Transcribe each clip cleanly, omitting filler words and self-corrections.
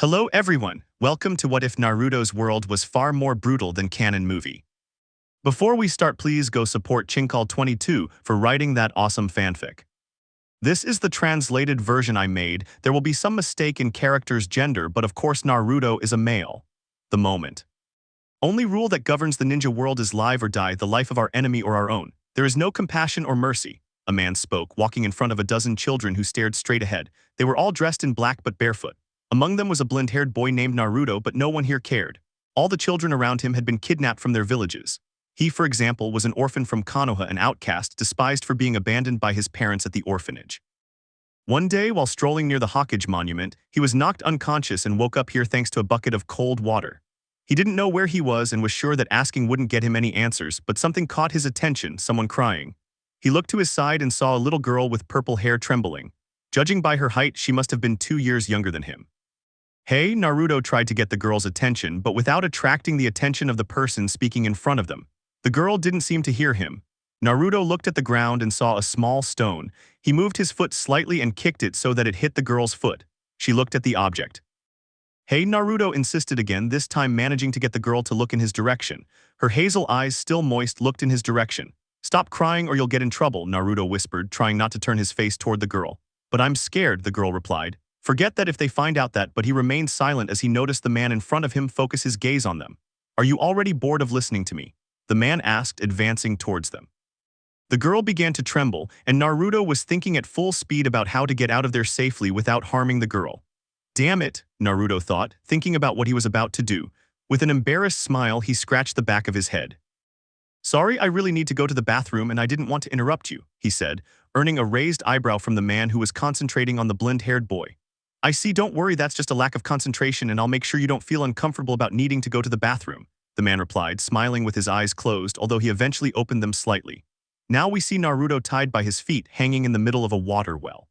Hello everyone, welcome to What If Naruto's world was far more brutal than Canon movie. Before we start, please go support Chinkal22 for writing that awesome fanfic. This is the translated version I made. There will be some mistake in character's gender, but of course Naruto is a male. The moment. Only rule that governs the ninja world is live or die, the life of our enemy or our own. There is no compassion or mercy. A man spoke, walking in front of a dozen children who stared straight ahead. They were all dressed in black but barefoot. Among them was a blonde-haired boy named Naruto, but no one here cared. All the children around him had been kidnapped from their villages. He, for example, was an orphan from Konoha, an outcast, despised for being abandoned by his parents at the orphanage. One day, while strolling near the Hokage monument, he was knocked unconscious and woke up here thanks to a bucket of cold water. He didn't know where he was and was sure that asking wouldn't get him any answers, but something caught his attention, someone crying. He looked to his side and saw a little girl with purple hair trembling. Judging by her height, she must have been 2 years younger than him. Hey, Naruto tried to get the girl's attention, but without attracting the attention of the person speaking in front of them. The girl didn't seem to hear him. Naruto looked at the ground and saw a small stone. He moved his foot slightly and kicked it so that it hit the girl's foot. She looked at the object. Hey, Naruto insisted again, this time managing to get the girl to look in his direction. Her hazel eyes, still moist, looked in his direction. Stop crying or you'll get in trouble, Naruto whispered, trying not to turn his face toward the girl. But I'm scared, the girl replied. Forget that if they find out that, but he remained silent as he noticed the man in front of him focus his gaze on them. Are you already bored of listening to me? The man asked, advancing towards them. The girl began to tremble, and Naruto was thinking at full speed about how to get out of there safely without harming the girl. Damn it, Naruto thought, thinking about what he was about to do. With an embarrassed smile, he scratched the back of his head. Sorry, I really need to go to the bathroom and I didn't want to interrupt you, he said, earning a raised eyebrow from the man who was concentrating on the blonde-haired boy. I see, don't worry, that's just a lack of concentration and I'll make sure you don't feel uncomfortable about needing to go to the bathroom, the man replied, smiling with his eyes closed, although he eventually opened them slightly. Now we see Naruto tied by his feet, hanging in the middle of a water well.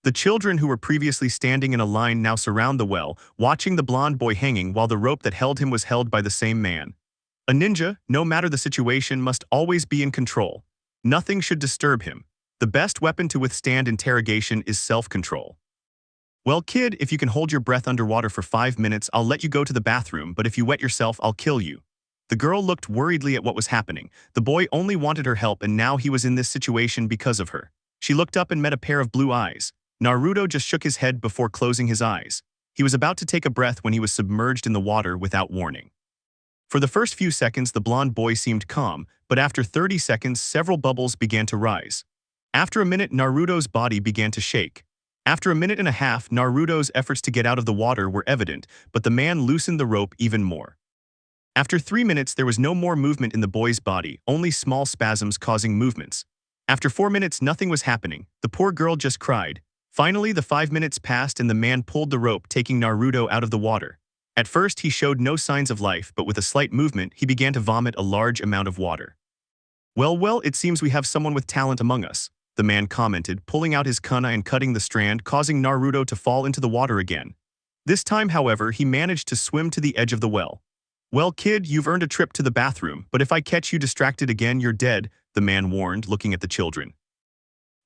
The children who were previously standing in a line now surround the well, watching the blonde boy hanging while the rope that held him was held by the same man. A ninja, no matter the situation, must always be in control. Nothing should disturb him. The best weapon to withstand interrogation is self-control. Well, kid, if you can hold your breath underwater for 5 minutes, I'll let you go to the bathroom, but if you wet yourself, I'll kill you. The girl looked worriedly at what was happening. The boy only wanted her help and now he was in this situation because of her. She looked up and met a pair of blue eyes. Naruto just shook his head before closing his eyes. He was about to take a breath when he was submerged in the water without warning. For the first few seconds, the blonde boy seemed calm, but after 30 seconds, several bubbles began to rise. After a minute, Naruto's body began to shake. After a minute and a half, Naruto's efforts to get out of the water were evident, but the man loosened the rope even more. After 3 minutes, there was no more movement in the boy's body, only small spasms causing movements. After 4 minutes, nothing was happening. The poor girl just cried. Finally, the 5 minutes passed and the man pulled the rope, taking Naruto out of the water. At first, he showed no signs of life, but with a slight movement, he began to vomit a large amount of water. Well, it seems we have someone with talent among us, the man commented, pulling out his kunai and cutting the strand, causing Naruto to fall into the water again. This time, however, he managed to swim to the edge of the well. Well, kid, you've earned a trip to the bathroom, but if I catch you distracted again, you're dead, the man warned, looking at the children.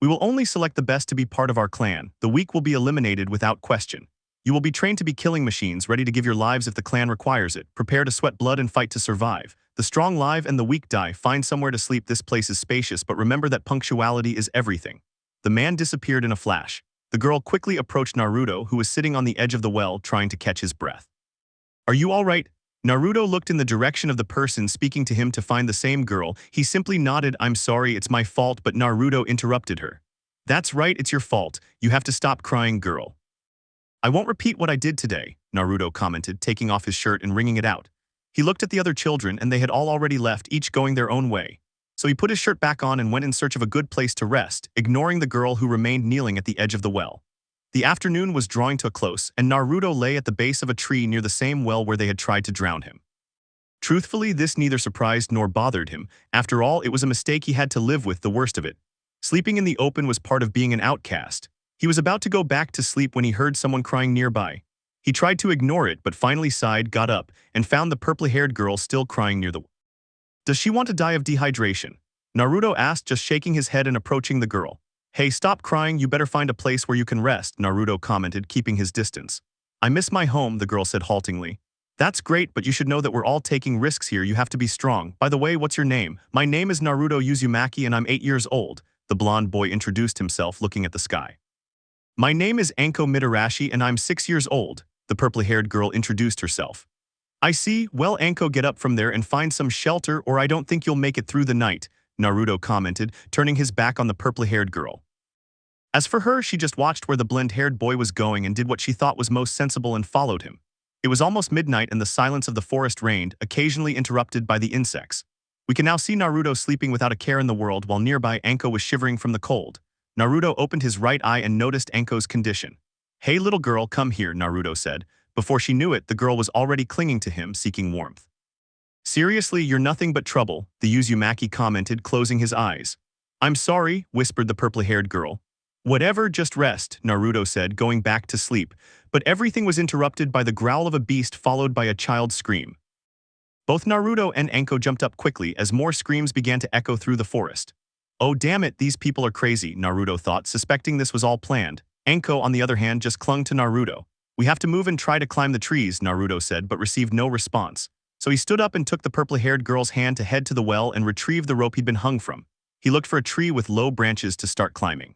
We will only select the best to be part of our clan. The weak will be eliminated without question. You will be trained to be killing machines, ready to give your lives if the clan requires it. Prepare to sweat blood and fight to survive. The strong live and the weak die. Find somewhere to sleep. This place is spacious, but remember that punctuality is everything. The man disappeared in a flash. The girl quickly approached Naruto, who was sitting on the edge of the well, trying to catch his breath. Are you all right? Naruto looked in the direction of the person speaking to him to find the same girl. He simply nodded. I'm sorry, it's my fault, but Naruto interrupted her. That's right, it's your fault. You have to stop crying, girl. I won't repeat what I did today, Naruto commented, taking off his shirt and wringing it out. He looked at the other children and they had all already left, each going their own way. So he put his shirt back on and went in search of a good place to rest, ignoring the girl who remained kneeling at the edge of the well. The afternoon was drawing to a close, and Naruto lay at the base of a tree near the same well where they had tried to drown him. Truthfully, this neither surprised nor bothered him. After all, it was a mistake he had to live with, the worst of it. Sleeping in the open was part of being an outcast. He was about to go back to sleep when he heard someone crying nearby. He tried to ignore it, but finally sighed, got up, and found the purple-haired girl still crying near the well. Does she want to die of dehydration? Naruto asked, just shaking his head and approaching the girl. Hey, stop crying, you better find a place where you can rest, Naruto commented, keeping his distance. I miss my home, the girl said haltingly. That's great, but you should know that we're all taking risks here. You have to be strong. By the way, what's your name? My name is Naruto Uzumaki and I'm 8 years old. The blonde boy introduced himself, looking at the sky. My name is Anko Mitarashi and I'm 6 years old. The purple-haired girl introduced herself. I see. Well, Anko, get up from there and find some shelter or I don't think you'll make it through the night, Naruto commented, turning his back on the purple-haired girl. As for her, she just watched where the blonde-haired boy was going and did what she thought was most sensible and followed him. It was almost midnight and the silence of the forest reigned, occasionally interrupted by the insects. We can now see Naruto sleeping without a care in the world while nearby Anko was shivering from the cold. Naruto opened his right eye and noticed Anko's condition. Hey little girl, come here, Naruto said. Before she knew it, the girl was already clinging to him, seeking warmth. Seriously, you're nothing but trouble, the Uzumaki commented, closing his eyes. I'm sorry, whispered the purple-haired girl. Whatever, just rest, Naruto said, going back to sleep, but everything was interrupted by the growl of a beast followed by a child's scream. Both Naruto and Anko jumped up quickly as more screams began to echo through the forest. Oh damn it, these people are crazy, Naruto thought, suspecting this was all planned. Anko, on the other hand, just clung to Naruto. We have to move and try to climb the trees, Naruto said, but received no response. So he stood up and took the purple-haired girl's hand to head to the well and retrieve the rope he'd been hung from. He looked for a tree with low branches to start climbing.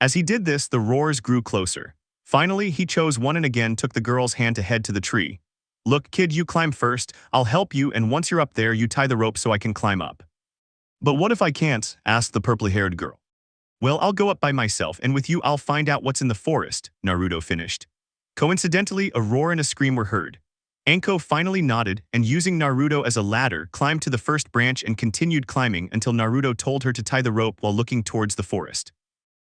As he did this, the roars grew closer. Finally, he chose one and again took the girl's hand to head to the tree. Look, kid, you climb first, I'll help you, and once you're up there, you tie the rope so I can climb up. But what if I can't? Asked the purple-haired girl. Well, I'll go up by myself, and with you I'll find out what's in the forest, Naruto finished. Coincidentally, a roar and a scream were heard. Anko finally nodded, and using Naruto as a ladder, climbed to the first branch and continued climbing until Naruto told her to tie the rope while looking towards the forest.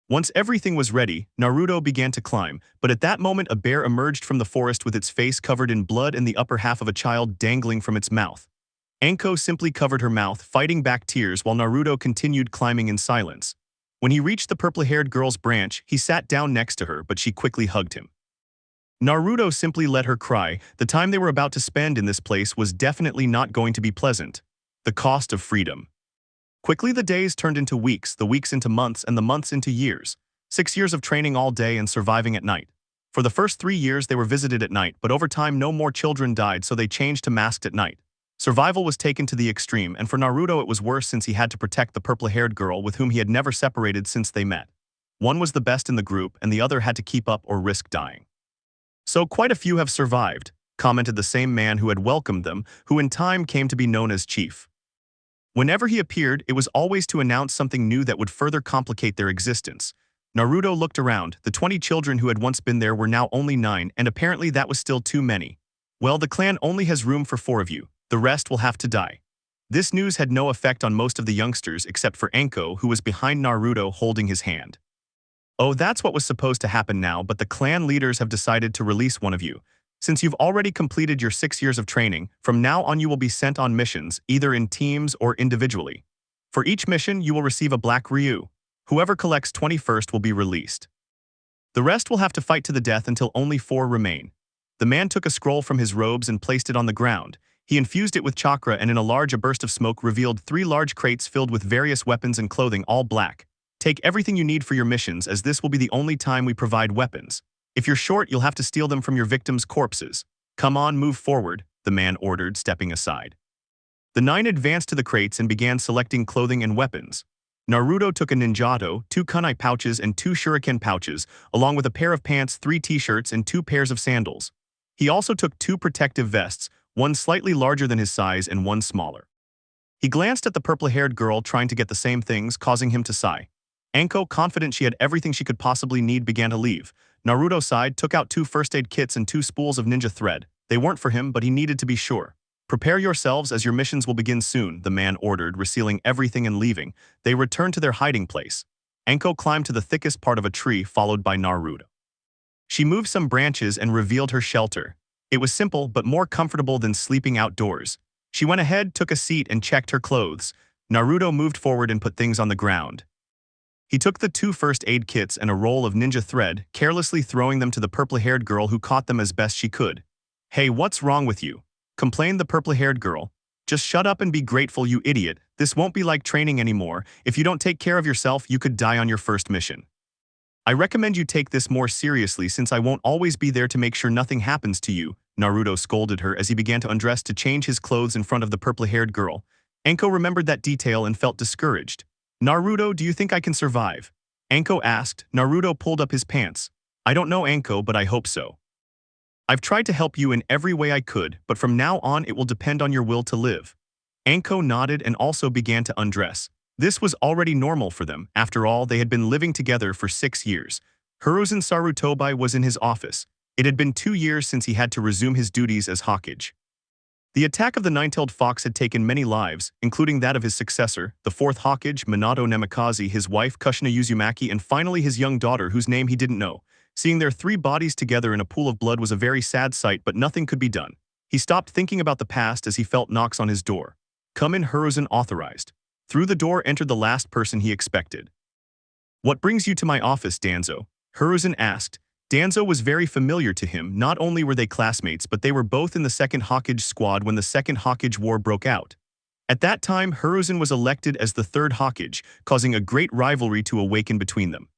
Once everything was ready, Naruto began to climb, but at that moment a bear emerged from the forest with its face covered in blood and the upper half of a child dangling from its mouth. Anko simply covered her mouth, fighting back tears while Naruto continued climbing in silence. When he reached the purple-haired girl's branch, he sat down next to her, but she quickly hugged him. Naruto simply let her cry. The time they were about to spend in this place was definitely not going to be pleasant. The cost of freedom. Quickly the days turned into weeks, the weeks into months, and the months into years. 6 years of training all day and surviving at night. For the first 3 years they were visited at night, but over time no more children died, so they changed to masked at night. Survival was taken to the extreme, and for Naruto it was worse since he had to protect the purple-haired girl with whom he had never separated since they met. One was the best in the group, and the other had to keep up or risk dying. So quite a few have survived, commented the same man who had welcomed them, who in time came to be known as Chief. Whenever he appeared, it was always to announce something new that would further complicate their existence. Naruto looked around. The 20 children who had once been there were now only 9, and apparently that was still too many. Well, the clan only has room for 4 of you. The rest will have to die. This news had no effect on most of the youngsters except for Anko, who was behind Naruto holding his hand. Oh, that's what was supposed to happen now, but the clan leaders have decided to release one of you. Since you've already completed your 6 years of training, from now on you will be sent on missions, either in teams or individually. For each mission, you will receive a black Ryu. Whoever collects 21st will be released. The rest will have to fight to the death until only 4 remain. The man took a scroll from his robes and placed it on the ground. He infused it with chakra and in a burst of smoke revealed 3 large crates filled with various weapons and clothing, all black. Take everything you need for your missions, as this will be the only time we provide weapons. If you're short, you'll have to steal them from your victims' corpses. Come on, move forward, the man ordered, stepping aside. The 9 advanced to the crates and began selecting clothing and weapons. Naruto took a ninjato, 2 kunai pouches and 2 shuriken pouches, along with a pair of pants, 3 t-shirts, and 2 pairs of sandals. He also took 2 protective vests, one slightly larger than his size and one smaller. He glanced at the purple-haired girl trying to get the same things, causing him to sigh. Anko, confident she had everything she could possibly need, began to leave. Naruto sighed, took out 2 first-aid kits and 2 spools of ninja thread. They weren't for him, but he needed to be sure. Prepare yourselves as your missions will begin soon, the man ordered, resealing everything and leaving. They returned to their hiding place. Anko climbed to the thickest part of a tree, followed by Naruto. She moved some branches and revealed her shelter. It was simple, but more comfortable than sleeping outdoors. She went ahead, took a seat, and checked her clothes. Naruto moved forward and put things on the ground. He took the 2 first-aid kits and a roll of ninja thread, carelessly throwing them to the purple-haired girl, who caught them as best she could. Hey, what's wrong with you? Complained the purple-haired girl. Just shut up and be grateful, you idiot. This won't be like training anymore. If you don't take care of yourself, you could die on your first mission. I recommend you take this more seriously since I won't always be there to make sure nothing happens to you, Naruto scolded her as he began to undress to change his clothes in front of the purple-haired girl. Anko remembered that detail and felt discouraged. Naruto, do you think I can survive? Anko asked. Naruto pulled up his pants. I don't know, Anko, but I hope so. I've tried to help you in every way I could, but from now on it will depend on your will to live. Anko nodded and also began to undress. This was already normal for them. After all, they had been living together for 6 years. Hiruzen Sarutobi was in his office. It had been 2 years since he had to resume his duties as Hokage. The attack of the nine-tailed fox had taken many lives, including that of his successor, the fourth Hokage, Minato Namikaze, his wife, Kushina Uzumaki, and finally his young daughter, whose name he didn't know. Seeing their 3 bodies together in a pool of blood was a very sad sight, but nothing could be done. He stopped thinking about the past as he felt knocks on his door. Come in, Hiruzen authorized. Through the door entered the last person he expected. What brings you to my office, Danzo? Hiruzen asked. Danzo was very familiar to him. Not only were they classmates, but they were both in the second Hokage squad when the second Hokage War broke out. At that time, Hiruzen was elected as the third Hokage, causing a great rivalry to awaken between them.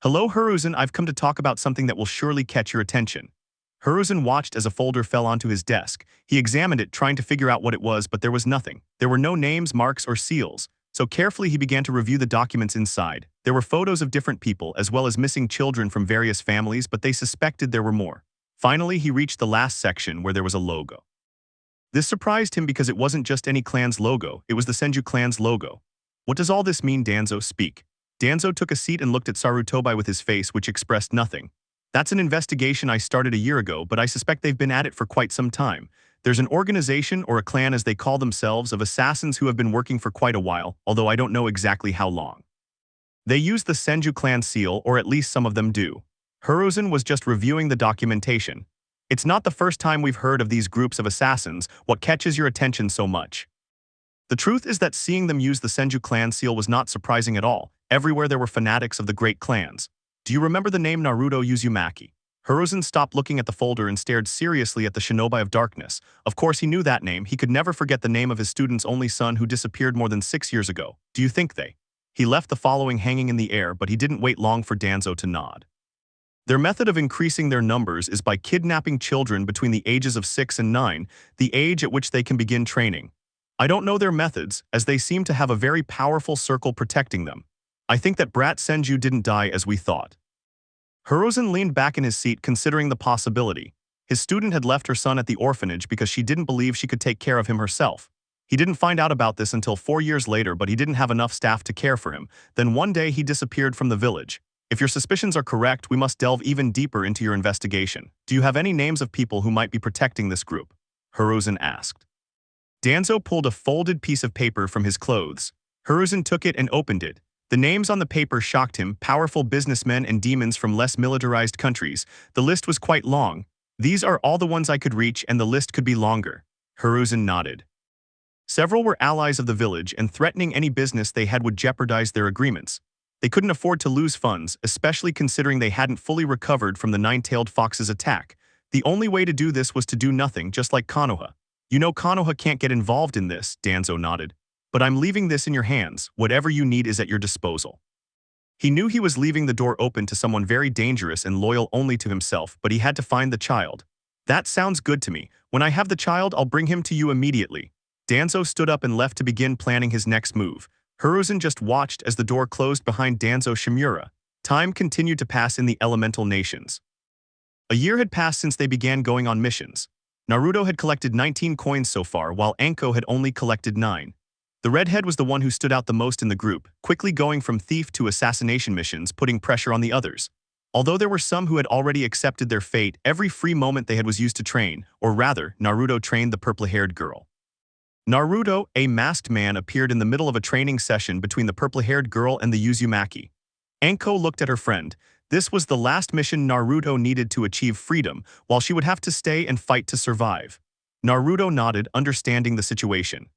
Hello, Hiruzen, I've come to talk about something that will surely catch your attention. Hiruzen watched as a folder fell onto his desk. He examined it, trying to figure out what it was, but there was nothing. There were no names, marks, or seals. So carefully he began to review the documents inside. There were photos of different people, as well as missing children from various families, but they suspected there were more. Finally, he reached the last section where there was a logo. This surprised him because it wasn't just any clan's logo, it was the Senju clan's logo. What does all this mean, Danzo? Speak. Danzo took a seat and looked at Sarutobi with his face, which expressed nothing. That's an investigation I started a year ago, but I suspect they've been at it for quite some time. There's an organization, or a clan as they call themselves, of assassins who have been working for quite a while, although I don't know exactly how long. They use the Senju clan seal, or at least some of them do. Hiruzen was just reviewing the documentation. It's not the first time we've heard of these groups of assassins. What catches your attention so much? The truth is that seeing them use the Senju clan seal was not surprising at all. Everywhere there were fanatics of the great clans. Do you remember the name Naruto Uzumaki? Hiruzen stopped looking at the folder and stared seriously at the Shinobi of Darkness. Of course he knew that name. He could never forget the name of his student's only son who disappeared more than 6 years ago. Do you think they? He left the following hanging in the air, but he didn't wait long for Danzo to nod. Their method of increasing their numbers is by kidnapping children between the ages of 6 and 9, the age at which they can begin training. I don't know their methods, as they seem to have a very powerful circle protecting them. I think that Brat Senju didn't die as we thought. Hiruzen leaned back in his seat considering the possibility. His student had left her son at the orphanage because she didn't believe she could take care of him herself. He didn't find out about this until 4 years later, but he didn't have enough staff to care for him. Then one day he disappeared from the village. If your suspicions are correct, we must delve even deeper into your investigation. Do you have any names of people who might be protecting this group? Hiruzen asked. Danzo pulled a folded piece of paper from his clothes. Hiruzen took it and opened it. The names on the paper shocked him, powerful businessmen and demons from less militarized countries. The list was quite long. These are all the ones I could reach, and the list could be longer. Hiruzen nodded. Several were allies of the village, and threatening any business they had would jeopardize their agreements. They couldn't afford to lose funds, especially considering they hadn't fully recovered from the nine-tailed fox's attack. The only way to do this was to do nothing, just like Konoha. You know Konoha can't get involved in this, Danzo nodded. But I'm leaving this in your hands. Whatever you need is at your disposal. He knew he was leaving the door open to someone very dangerous and loyal only to himself, but he had to find the child. That sounds good to me. When I have the child, I'll bring him to you immediately. Danzo stood up and left to begin planning his next move. Hiruzen just watched as the door closed behind Danzo Shimura. Time continued to pass in the elemental nations. A year had passed since they began going on missions. Naruto had collected 19 coins so far, while Anko had only collected 9. The redhead was the one who stood out the most in the group, quickly going from thief to assassination missions, putting pressure on the others. Although there were some who had already accepted their fate, every free moment they had was used to train, or rather, Naruto trained the purple-haired girl. Naruto, a masked man, appeared in the middle of a training session between the purple-haired girl and the Uzumaki. Anko looked at her friend. This was the last mission Naruto needed to achieve freedom, while she would have to stay and fight to survive. Naruto nodded, understanding the situation.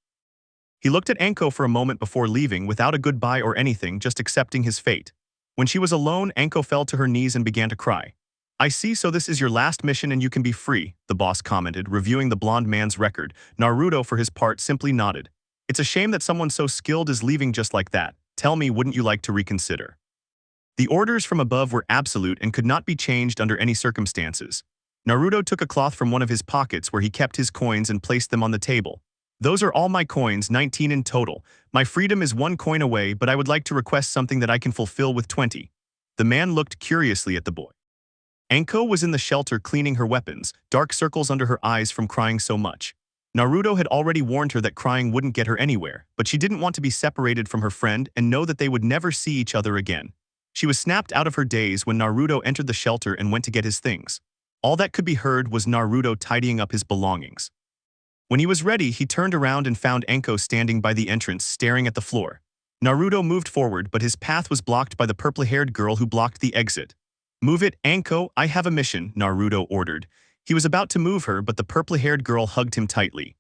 He looked at Anko for a moment before leaving, without a goodbye or anything, just accepting his fate. When she was alone, Anko fell to her knees and began to cry. I see, so this is your last mission and you can be free, the boss commented, reviewing the blonde man's record. Naruto, for his part, simply nodded. It's a shame that someone so skilled is leaving just like that. Tell me, wouldn't you like to reconsider? The orders from above were absolute and could not be changed under any circumstances. Naruto took a cloth from one of his pockets where he kept his coins and placed them on the table. Those are all my coins, 19 in total. My freedom is 1 coin away, but I would like to request something that I can fulfill with 20. The man looked curiously at the boy. Anko was in the shelter cleaning her weapons, dark circles under her eyes from crying so much. Naruto had already warned her that crying wouldn't get her anywhere, but she didn't want to be separated from her friend and know that they would never see each other again. She was snapped out of her daze when Naruto entered the shelter and went to get his things. All that could be heard was Naruto tidying up his belongings. When he was ready, he turned around and found Anko standing by the entrance, staring at the floor. Naruto moved forward, but his path was blocked by the purple-haired girl who blocked the exit. "Move it, Anko, I have a mission," Naruto ordered. He was about to move her, but the purple-haired girl hugged him tightly.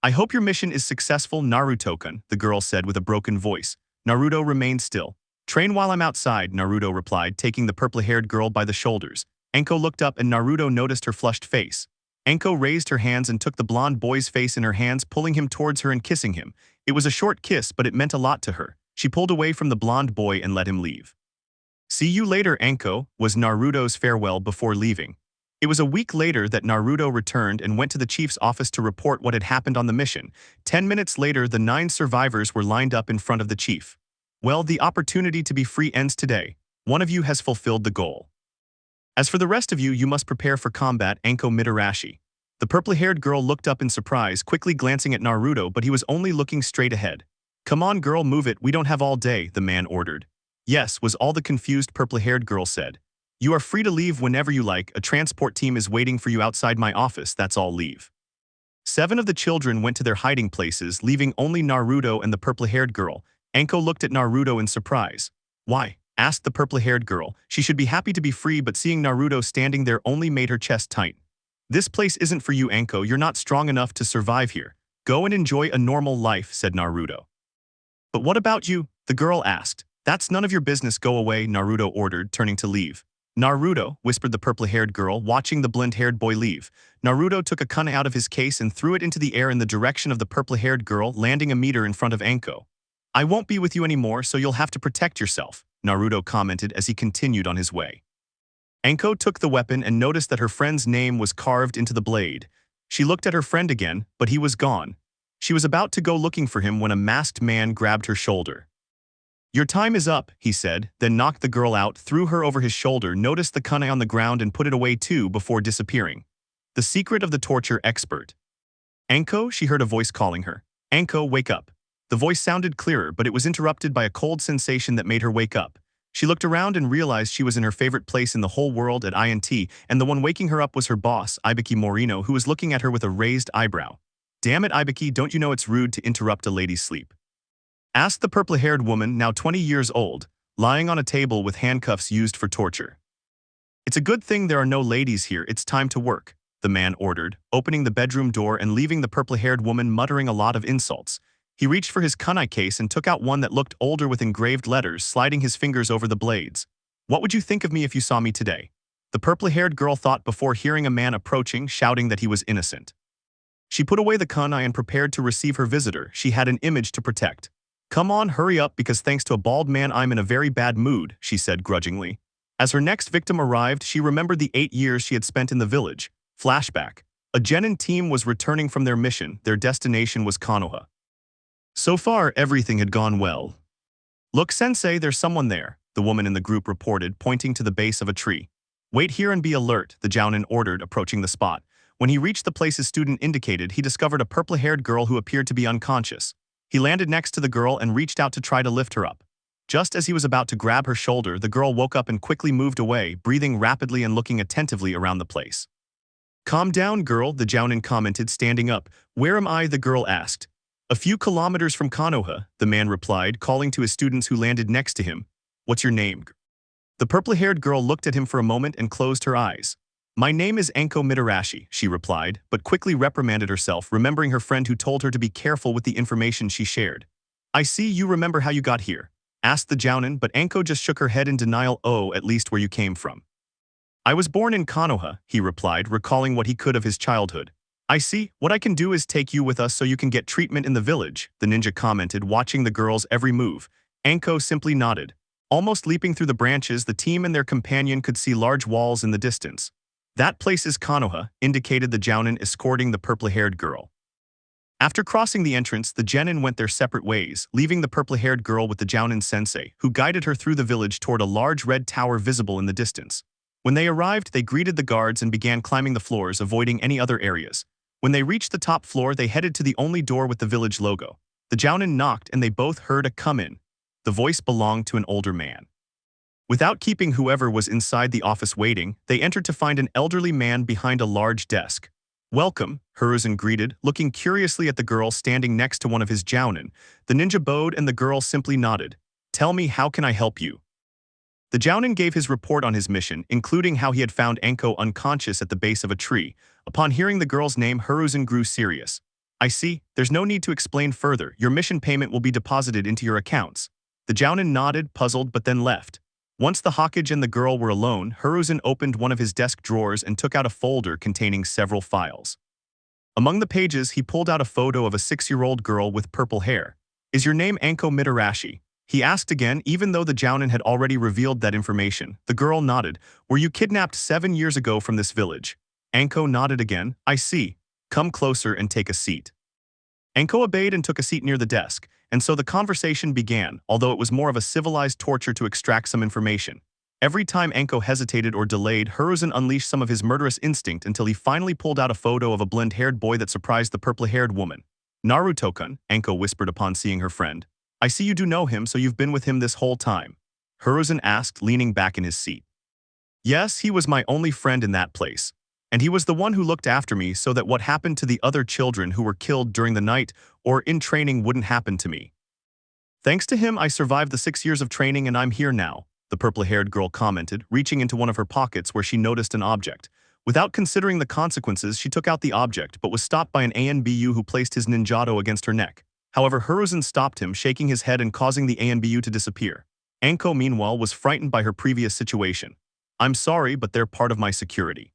"I hope your mission is successful, Naruto-kun," the girl said with a broken voice. Naruto remained still. "Train while I'm outside," Naruto replied, taking the purple-haired girl by the shoulders. Anko looked up and Naruto noticed her flushed face. Anko raised her hands and took the blonde boy's face in her hands, pulling him towards her and kissing him. It was a short kiss, but it meant a lot to her. She pulled away from the blonde boy and let him leave. "See you later, Anko," was Naruto's farewell before leaving. It was a week later that Naruto returned and went to the chief's office to report what had happened on the mission. 10 minutes later, the 9 survivors were lined up in front of the chief. "Well, the opportunity to be free ends today. One of you has fulfilled the goal. As for the rest of you, you must prepare for combat, Anko Mitarashi." The purple-haired girl looked up in surprise, quickly glancing at Naruto, but he was only looking straight ahead. "Come on, girl, move it, we don't have all day," the man ordered. "Yes," was all the confused purple-haired girl said. "You are free to leave whenever you like. A transport team is waiting for you outside my office, that's all, leave." 7 of the children went to their hiding places, leaving only Naruto and the purple-haired girl. Anko looked at Naruto in surprise. "Why?" asked the purple-haired girl. She should be happy to be free, but seeing Naruto standing there only made her chest tight. "This place isn't for you, Anko. You're not strong enough to survive here. Go and enjoy a normal life," said Naruto. "But what about you?" the girl asked. "That's none of your business. Go away," Naruto ordered, turning to leave. "Naruto," whispered the purple-haired girl, watching the blonde-haired boy leave. Naruto took a kunai out of his case and threw it into the air in the direction of the purple-haired girl, landing a meter in front of Anko. "I won't be with you anymore, so you'll have to protect yourself," Naruto commented as he continued on his way. Anko took the weapon and noticed that her friend's name was carved into the blade. She looked at her friend again, but he was gone. She was about to go looking for him when a masked man grabbed her shoulder. "Your time is up," he said, then knocked the girl out, threw her over his shoulder, noticed the kunai on the ground and put it away too before disappearing. The secret of the torture expert. "Anko," she heard a voice calling her. "Anko, wake up." The voice sounded clearer, but it was interrupted by a cold sensation that made her wake up. She looked around and realized she was in her favorite place in the whole world at INT, and the one waking her up was her boss, Ibiki Morino, who was looking at her with a raised eyebrow. "Damn it, Ibiki, don't you know it's rude to interrupt a lady's sleep?" asked the purple-haired woman, now 20 years old, lying on a table with handcuffs used for torture. "It's a good thing there are no ladies here, it's time to work," the man ordered, opening the bedroom door and leaving the purple-haired woman muttering a lot of insults. He reached for his kunai case and took out one that looked older with engraved letters, sliding his fingers over the blades. "What would you think of me if you saw me today?" the purple-haired girl thought before hearing a man approaching, shouting that he was innocent. She put away the kunai and prepared to receive her visitor. She had an image to protect. "Come on, hurry up, because thanks to a bald man I'm in a very bad mood," she said grudgingly. As her next victim arrived, she remembered the 8 years she had spent in the village. Flashback. A genin team was returning from their mission. Their destination was Konoha. So far, everything had gone well. "Look, sensei, there's someone there," the woman in the group reported, pointing to the base of a tree. "Wait here and be alert," the jounin ordered, approaching the spot. When he reached the place his student indicated, he discovered a purple-haired girl who appeared to be unconscious. He landed next to the girl and reached out to try to lift her up. Just as he was about to grab her shoulder, the girl woke up and quickly moved away, breathing rapidly and looking attentively around the place. "Calm down, girl," the jounin commented, standing up. "Where am I?" the girl asked. "A few kilometers from Konoha," the man replied, calling to his students who landed next to him. "What's your name?" The purple-haired girl looked at him for a moment and closed her eyes. "My name is Anko Mitarashi," she replied, but quickly reprimanded herself, remembering her friend who told her to be careful with the information she shared. "I see you remember how you got here," asked the jounin, but Anko just shook her head in denial. "Oh, at least where you came from." "I was born in Konoha," he replied, recalling what he could of his childhood. "I see. What I can do is take you with us so you can get treatment in the village," the ninja commented, watching the girl's every move. Anko simply nodded. Almost leaping through the branches, the team and their companion could see large walls in the distance. That place is Konoha, indicated the Jounin escorting the purple-haired girl. After crossing the entrance, the genin went their separate ways, leaving the purple-haired girl with the Jounin sensei, who guided her through the village toward a large red tower visible in the distance. When they arrived, they greeted the guards and began climbing the floors, avoiding any other areas. When they reached the top floor, they headed to the only door with the village logo. The Jounin knocked and they both heard a "come in." The voice belonged to an older man. Without keeping whoever was inside the office waiting, they entered to find an elderly man behind a large desk. "Welcome," Hiruzen greeted, looking curiously at the girl standing next to one of his Jounin. The ninja bowed and the girl simply nodded. "Tell me, how can I help you?" The Jounin gave his report on his mission, including how he had found Anko unconscious at the base of a tree. Upon hearing the girl's name, Hiruzen grew serious. "I see, there's no need to explain further. Your mission payment will be deposited into your accounts." The Jounin nodded, puzzled, but then left. Once the Hokage and the girl were alone, Hiruzen opened one of his desk drawers and took out a folder containing several files. Among the pages, he pulled out a photo of a 6-year-old girl with purple hair. "Is your name Anko Mitarashi?" he asked again, even though the Jounin had already revealed that information. The girl nodded. "Were you kidnapped 7 years ago from this village?" Anko nodded again. "I see. Come closer and take a seat." Anko obeyed and took a seat near the desk, and so the conversation began, although it was more of a civilized torture to extract some information. Every time Anko hesitated or delayed, Hiruzen unleashed some of his murderous instinct until he finally pulled out a photo of a blonde-haired boy that surprised the purple-haired woman. "Naruto-kun," Anko whispered upon seeing her friend. "I see you do know him, so you've been with him this whole time?" Hiruzen asked, leaning back in his seat. "Yes, he was my only friend in that place. And he was the one who looked after me so that what happened to the other children who were killed during the night or in training wouldn't happen to me. Thanks to him, I survived the 6 years of training and I'm here now," the purple-haired girl commented, reaching into one of her pockets where she noticed an object. Without considering the consequences, she took out the object but was stopped by an ANBU who placed his ninjato against her neck. However, Hiruzen stopped him, shaking his head and causing the ANBU to disappear. Anko, meanwhile, was frightened by her previous situation. "I'm sorry, but they're part of my security."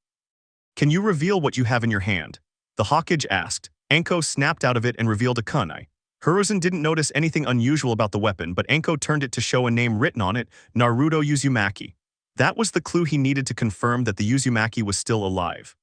"Can you reveal what you have in your hand?" the Hokage asked. Anko snapped out of it and revealed a kunai. Hiruzen didn't notice anything unusual about the weapon, but Anko turned it to show a name written on it, Naruto Uzumaki. That was the clue he needed to confirm that the Uzumaki was still alive.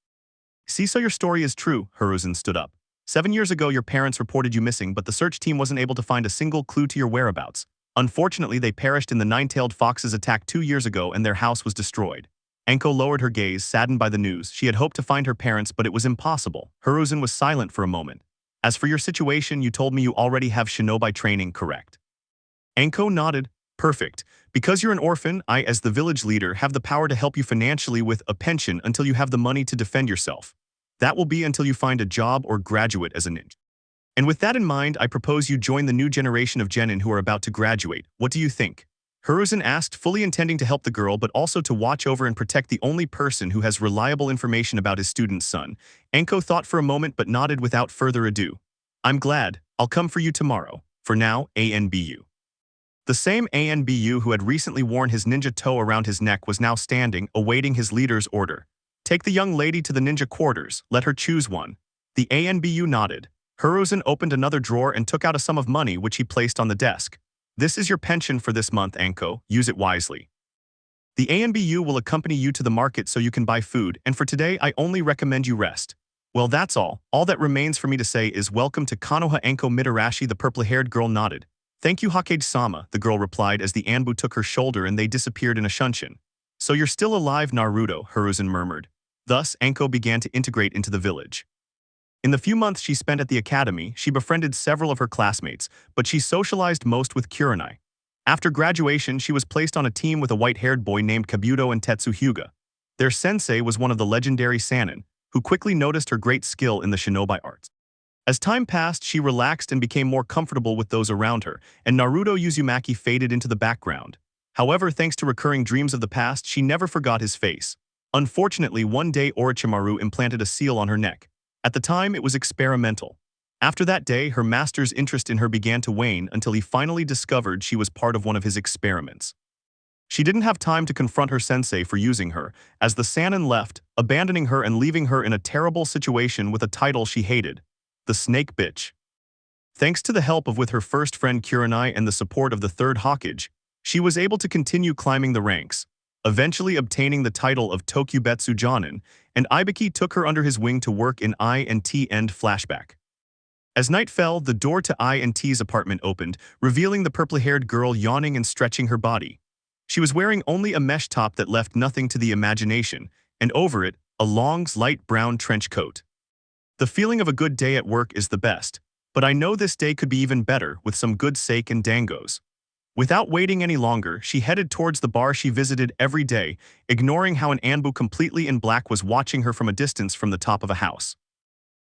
"See, so your story is true," Hiruzen stood up. 7 years ago, your parents reported you missing, but the search team wasn't able to find a single clue to your whereabouts. Unfortunately, they perished in the nine-tailed fox's attack 2 years ago and their house was destroyed. Anko lowered her gaze, saddened by the news. She had hoped to find her parents, but it was impossible. Hiruzen was silent for a moment. "As for your situation, you told me you already have shinobi training, correct?" Anko nodded. "Perfect. Because you're an orphan, I, as the village leader, have the power to help you financially with a pension until you have the money to defend yourself. That will be until you find a job or graduate as a ninja. And with that in mind, I propose you join the new generation of genin who are about to graduate. What do you think?" Hiruzen asked, fully intending to help the girl but also to watch over and protect the only person who has reliable information about his student's son. Anko thought for a moment but nodded without further ado. "I'm glad. I'll come for you tomorrow. For now, ANBU." The same ANBU who had recently worn his ninja toe around his neck was now standing, awaiting his leader's order. "Take the young lady to the ninja quarters. Let her choose one." The ANBU nodded. Hiruzen opened another drawer and took out a sum of money which he placed on the desk. "This is your pension for this month, Anko. Use it wisely. The ANBU will accompany you to the market so you can buy food, and for today I only recommend you rest." "Well, that's all. All that remains for me to say is welcome to Konoha." Anko Mitarashi, the purple-haired girl, nodded. "Thank you, Hokage-sama," the girl replied as the Anbu took her shoulder and they disappeared in a shunshin. "So you're still alive, Naruto," Hiruzen murmured. Thus, Anko began to integrate into the village. In the few months she spent at the academy, she befriended several of her classmates, but she socialized most with Kurenai. After graduation, she was placed on a team with a white-haired boy named Kabuto and Tetsuhyuga. Their sensei was one of the legendary Sannin, who quickly noticed her great skill in the shinobi arts. As time passed, she relaxed and became more comfortable with those around her, and Naruto Uzumaki faded into the background. However, thanks to recurring dreams of the past, she never forgot his face. Unfortunately, one day Orochimaru implanted a seal on her neck. At the time, it was experimental. After that day, her master's interest in her began to wane until he finally discovered she was part of one of his experiments. She didn't have time to confront her sensei for using her, as the Sannin left, abandoning her and leaving her in a terrible situation with a title she hated, the Snake Bitch. Thanks to the help of with her first friend Kurenai and the support of the third Hokage, She was able to continue climbing the ranks, eventually obtaining the title of Tokubetsu Jonin, and Ibiki took her under his wing to work in I&T End Flashback. As night fell, the door to I&T's apartment opened, revealing the purple-haired girl yawning and stretching her body. She was wearing only a mesh top that left nothing to the imagination, and over it, a long, light brown trench coat. The feeling of a good day at work is the best, but I know this day could be even better with some good steak and dangos. Without waiting any longer, she headed towards the bar she visited every day, ignoring how an Anbu completely in black was watching her from a distance from the top of a house.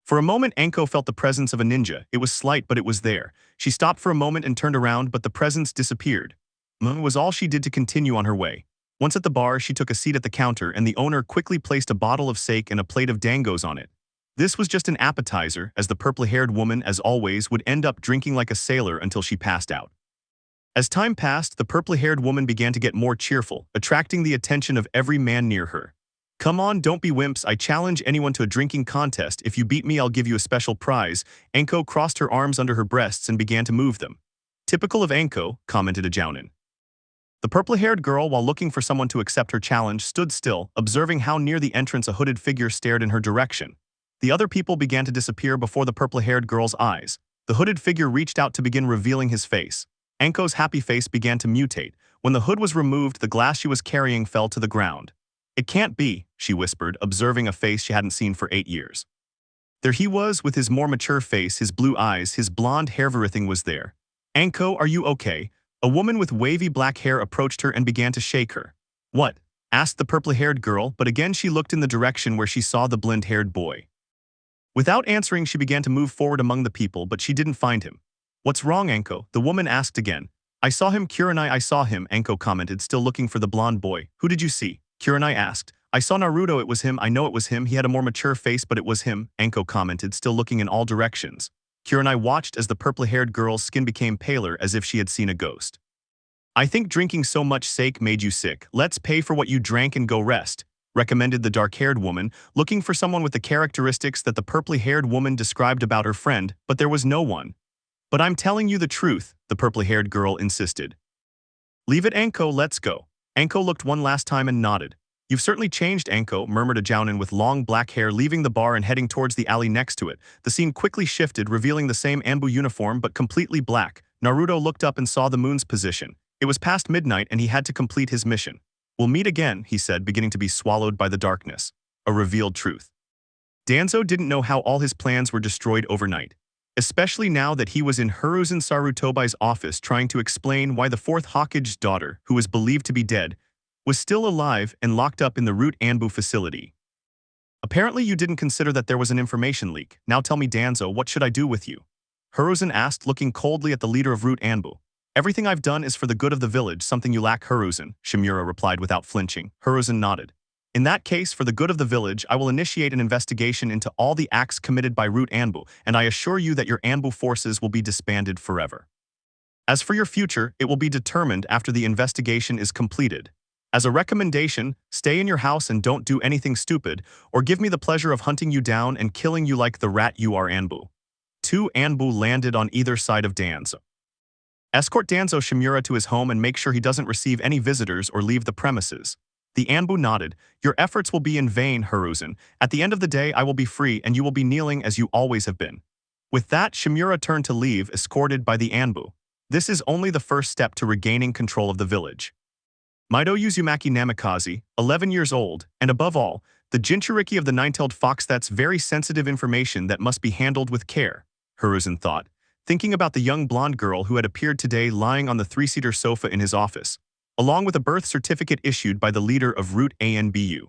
For a moment, Anko felt the presence of a ninja. It was slight, but it was there. She stopped for a moment and turned around, but the presence disappeared. It was all she did to continue on her way. Once at the bar, she took a seat at the counter, and the owner quickly placed a bottle of sake and a plate of dangos on it. This was just an appetizer, as the purple-haired woman, as always, would end up drinking like a sailor until she passed out. As time passed, the purple-haired woman began to get more cheerful, attracting the attention of every man near her. "Come on, don't be wimps. I challenge anyone to a drinking contest. If you beat me, I'll give you a special prize." Anko crossed her arms under her breasts and began to move them. "Typical of Anko," commented a jounin. The purple-haired girl, while looking for someone to accept her challenge, stood still, observing how near the entrance a hooded figure stared in her direction. The other people began to disappear before the purple-haired girl's eyes. The hooded figure reached out to begin revealing his face. Anko's happy face began to mutate. When the hood was removed, the glass she was carrying fell to the ground. "It can't be," she whispered, observing a face she hadn't seen for 8 years. There he was, with his more mature face, his blue eyes, his blonde hair. Everything was there. "Anko, are you okay?" A woman with wavy black hair approached her and began to shake her. "What?" asked the purple-haired girl, but again she looked in the direction where she saw the blonde-haired boy. Without answering, she began to move forward among the people, but she didn't find him. "What's wrong, Anko?" the woman asked again. "I saw him, Kurenai. I saw him," Anko commented, still looking for the blonde boy. "Who did you see?" Kurenai asked. "I saw Naruto. It was him. I know it was him. He had a more mature face, but it was him," Anko commented, still looking in all directions. Kurenai watched as the purple-haired girl's skin became paler, as if she had seen a ghost. "I think drinking so much sake made you sick. Let's pay for what you drank and go rest," recommended the dark-haired woman, looking for someone with the characteristics that the purple-haired woman described about her friend, but there was no one. "But I'm telling you the truth," the purple-haired girl insisted. "Leave it, Anko, let's go." Anko looked one last time and nodded. "You've certainly changed, Anko," murmured a jounin with long black hair, leaving the bar and heading towards the alley next to it. The scene quickly shifted, revealing the same Anbu uniform but completely black. Naruto looked up and saw the moon's position. It was past midnight and he had to complete his mission. "We'll meet again," he said, beginning to be swallowed by the darkness. A revealed truth. Danzo didn't know how all his plans were destroyed overnight, especially now that he was in Hiruzen Sarutobai's office trying to explain why the fourth Hokage's daughter, who was believed to be dead, was still alive and locked up in the Root Anbu facility. "Apparently you didn't consider that there was an information leak. Now tell me, Danzo, what should I do with you?" Hiruzen asked, looking coldly at the leader of Root Anbu. "Everything I've done is for the good of the village, something you lack, Hiruzen," Shimura replied without flinching. Hiruzen nodded. "In that case, for the good of the village, I will initiate an investigation into all the acts committed by Root Anbu, and I assure you that your Anbu forces will be disbanded forever. As for your future, it will be determined after the investigation is completed. As a recommendation, stay in your house and don't do anything stupid, or give me the pleasure of hunting you down and killing you like the rat you are, Anbu." 2 Anbu landed on either side of Danzo. "Escort Danzo Shimura to his home and make sure he doesn't receive any visitors or leave the premises." The Anbu nodded. "Your efforts will be in vain, Hiruzen. At the end of the day, I will be free and you will be kneeling as you always have been." With that, Shimura turned to leave, escorted by the Anbu. This is only the first step to regaining control of the village. Naruto Uzumaki Namikaze, 11 years old, and above all, the Jinchuriki of the nine-tailed fox. That's very sensitive information that must be handled with care, Hiruzen thought, thinking about the young blonde girl who had appeared today lying on the 3-seater sofa in his office, along with a birth certificate issued by the leader of Root Anbu.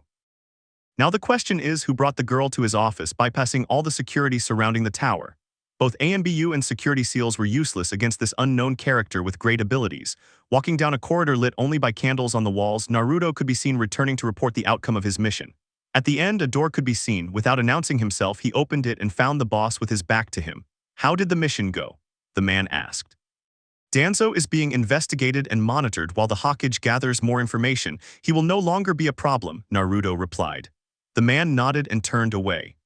Now the question is, who brought the girl to his office, bypassing all the security surrounding the tower? Both Anbu and security seals were useless against this unknown character with great abilities. Walking down a corridor lit only by candles on the walls, Naruto could be seen returning to report the outcome of his mission. At the end, a door could be seen. Without announcing himself, he opened it and found the boss with his back to him. "How did the mission go?" the man asked. "Danzo is being investigated and monitored while the Hokage gathers more information. He will no longer be a problem," Naruto replied. The man nodded and turned away.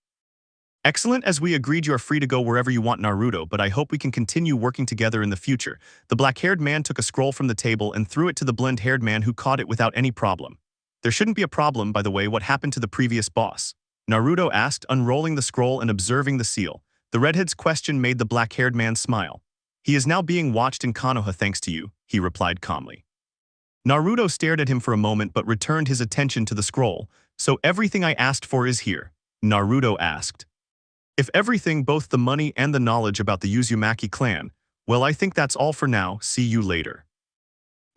Excellent, as we agreed you are free to go wherever you want, Naruto, but I hope we can continue working together in the future. The black-haired man took a scroll from the table and threw it to the blonde-haired man, who caught it without any problem. There shouldn't be a problem, by the way. What happened to the previous boss? Naruto asked, unrolling the scroll and observing the seal. The redhead's question made the black-haired man smile. He is now being watched in Konoha thanks to you, he replied calmly. Naruto stared at him for a moment but returned his attention to the scroll. So everything I asked for is here? Naruto asked. If everything, both the money and the knowledge about the Uzumaki clan, well, I think that's all for now. See you later.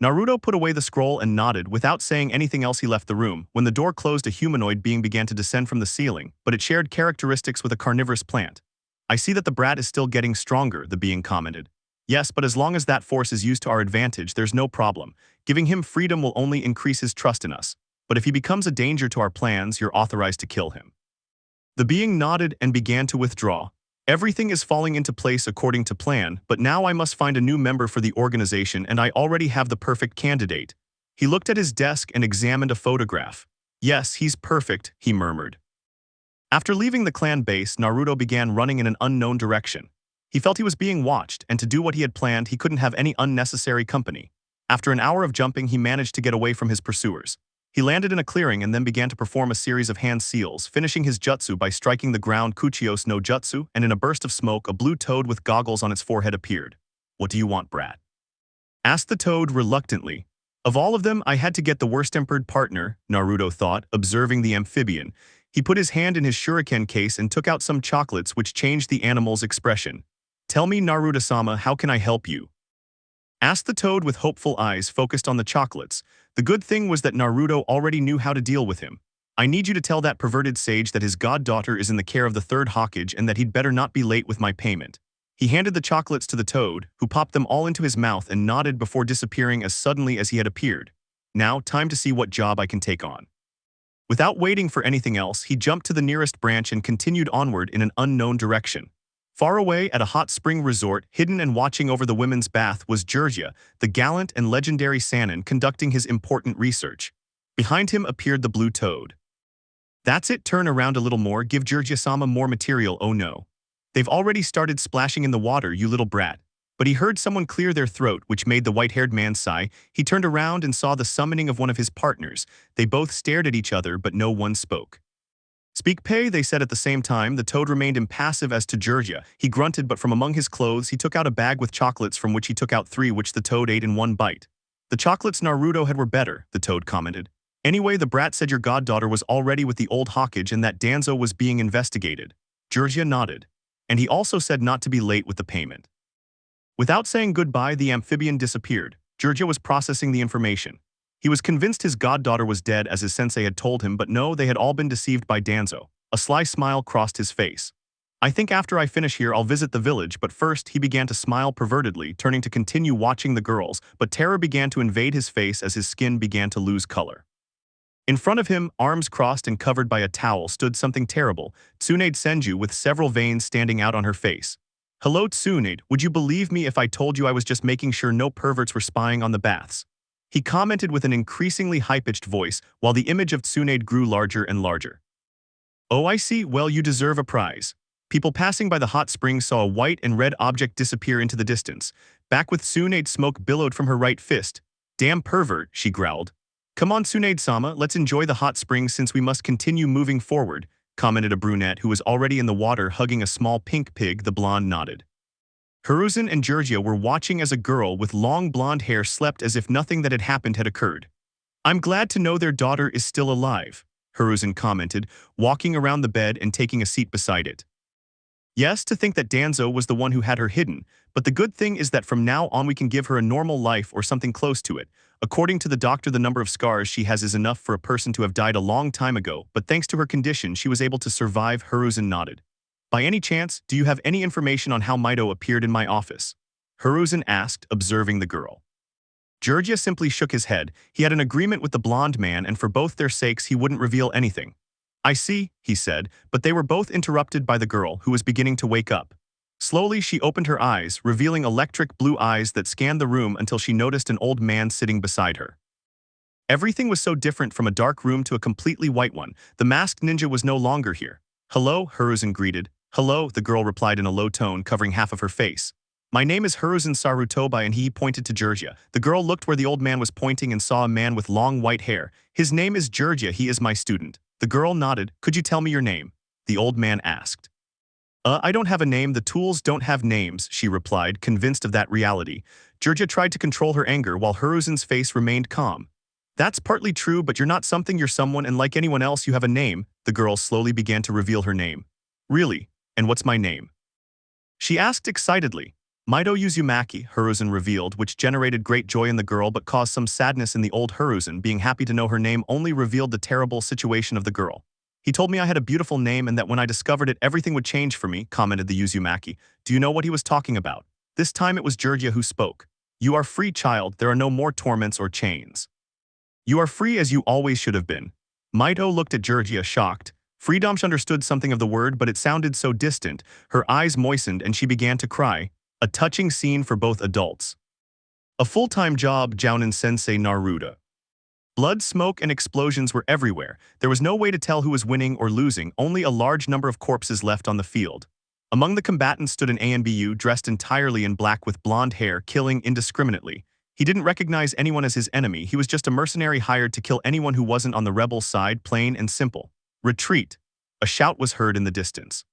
Naruto put away the scroll and nodded. Without saying anything else, he left the room. When the door closed, a humanoid being began to descend from the ceiling, but it shared characteristics with a carnivorous plant. I see that the brat is still getting stronger, the being commented. Yes, but as long as that force is used to our advantage, there's no problem. Giving him freedom will only increase his trust in us. But if he becomes a danger to our plans, you're authorized to kill him. The being nodded and began to withdraw. Everything is falling into place according to plan, but now I must find a new member for the organization, and I already have the perfect candidate. He looked at his desk and examined a photograph. Yes, he's perfect, he murmured. After leaving the clan base, Naruto began running in an unknown direction. He felt he was being watched, and to do what he had planned, he couldn't have any unnecessary company. After an hour of jumping, he managed to get away from his pursuers. He landed in a clearing and then began to perform a series of hand seals, finishing his jutsu by striking the ground. Kuchios no jutsu, and in a burst of smoke, a blue toad with goggles on its forehead appeared. What do you want, brat? Asked the toad reluctantly. Of all of them, I had to get the worst-tempered partner, Naruto thought, observing the amphibian. He put his hand in his shuriken case and took out some chocolates, which changed the animal's expression. Tell me, Naruto-sama, how can I help you? Asked the toad with hopeful eyes focused on the chocolates. The good thing was that Naruto already knew how to deal with him. I need you to tell that perverted sage that his goddaughter is in the care of the third Hokage and that he'd better not be late with my payment. He handed the chocolates to the toad, who popped them all into his mouth and nodded before disappearing as suddenly as he had appeared. Now, time to see what job I can take on. Without waiting for anything else, he jumped to the nearest branch and continued onward in an unknown direction. Far away at a hot spring resort, hidden and watching over the women's bath, was Jiraiya, the gallant and legendary Sannin, conducting his important research. Behind him appeared the blue toad. That's it, turn around a little more, give Jiraiya-sama more material. Oh no. They've already started splashing in the water, you little brat. But he heard someone clear their throat, which made the white-haired man sigh. He turned around and saw the summoning of one of his partners. They both stared at each other, but no one spoke. Speak pay, they said at the same time. The toad remained impassive as to Jiraiya. He grunted, but from among his clothes he took out a bag with chocolates, from which he took out 3, which the toad ate in one bite. The chocolates Naruto had were better, the toad commented. Anyway, the brat said your goddaughter was already with the old Hokage and that Danzo was being investigated. Jiraiya nodded. And he also said not to be late with the payment. Without saying goodbye, the amphibian disappeared. Jiraiya was processing the information. He was convinced his goddaughter was dead as his sensei had told him, but no, they had all been deceived by Danzo. A sly smile crossed his face. I think after I finish here I'll visit the village, but first he began to smile pervertedly, turning to continue watching the girls, but terror began to invade his face as his skin began to lose color. In front of him, arms crossed and covered by a towel, stood something terrible, Tsunade Senju, with several veins standing out on her face. Hello Tsunade, would you believe me if I told you I was just making sure no perverts were spying on the baths? He commented with an increasingly high-pitched voice, while the image of Tsunade grew larger and larger. Oh, I see, well, you deserve a prize. People passing by the hot springs saw a white and red object disappear into the distance. Back with Tsunade, smoke billowed from her right fist. Damn pervert, she growled. Come on Tsunade-sama, let's enjoy the hot springs since we must continue moving forward, commented a brunette who was already in the water hugging a small pink pig. The blonde nodded. Hiruzen and Jiraiya were watching as a girl with long blonde hair slept as if nothing that had happened had occurred. I'm glad to know their daughter is still alive, Hiruzen commented, walking around the bed and taking a seat beside it. Yes, to think that Danzo was the one who had her hidden, but the good thing is that from now on we can give her a normal life or something close to it. According to the doctor, the number of scars she has is enough for a person to have died a long time ago, but thanks to her condition she was able to survive. Hiruzen nodded. By any chance, do you have any information on how Mito appeared in my office? Hiruzen asked, observing the girl. Jiraiya simply shook his head. He had an agreement with the blonde man, and for both their sakes he wouldn't reveal anything. I see, he said, but they were both interrupted by the girl, who was beginning to wake up. Slowly she opened her eyes, revealing electric blue eyes that scanned the room until she noticed an old man sitting beside her. Everything was so different, from a dark room to a completely white one. The masked ninja was no longer here. Hello, Hiruzen greeted. Hello, the girl replied in a low tone, covering half of her face. My name is Hiruzen Sarutobi, and he pointed to Georgia. The girl looked where the old man was pointing and saw a man with long white hair. His name is Georgia, he is my student. The girl nodded. Could you tell me your name? The old man asked. I don't have a name, the tools don't have names, she replied, convinced of that reality. Georgia tried to control her anger while Hiruzen's face remained calm. That's partly true, but you're not something, you're someone, and like anyone else you have a name. The girl slowly began to reveal her name. Really? And what's my name? She asked excitedly. Naruto Uzumaki, Hiruzen revealed, which generated great joy in the girl but caused some sadness in the old Hiruzen. Being happy to know her name only revealed the terrible situation of the girl. He told me I had a beautiful name and that when I discovered it everything would change for me, commented the Uzumaki. Do you know what he was talking about? This time it was Georgia who spoke. You are free, child, there are no more torments or chains. You are free as you always should have been. Naruto looked at Georgia shocked. Freedom understood something of the word, but it sounded so distant. Her eyes moistened and she began to cry. A touching scene for both adults. A full-time job, Jounin-sensei Naruto. Blood, smoke, and explosions were everywhere. There was no way to tell who was winning or losing, only a large number of corpses left on the field. Among the combatants stood an Anbu dressed entirely in black with blonde hair, killing indiscriminately. He didn't recognize anyone as his enemy, he was just a mercenary hired to kill anyone who wasn't on the rebel side, plain and simple. Retreat! A shout was heard in the distance.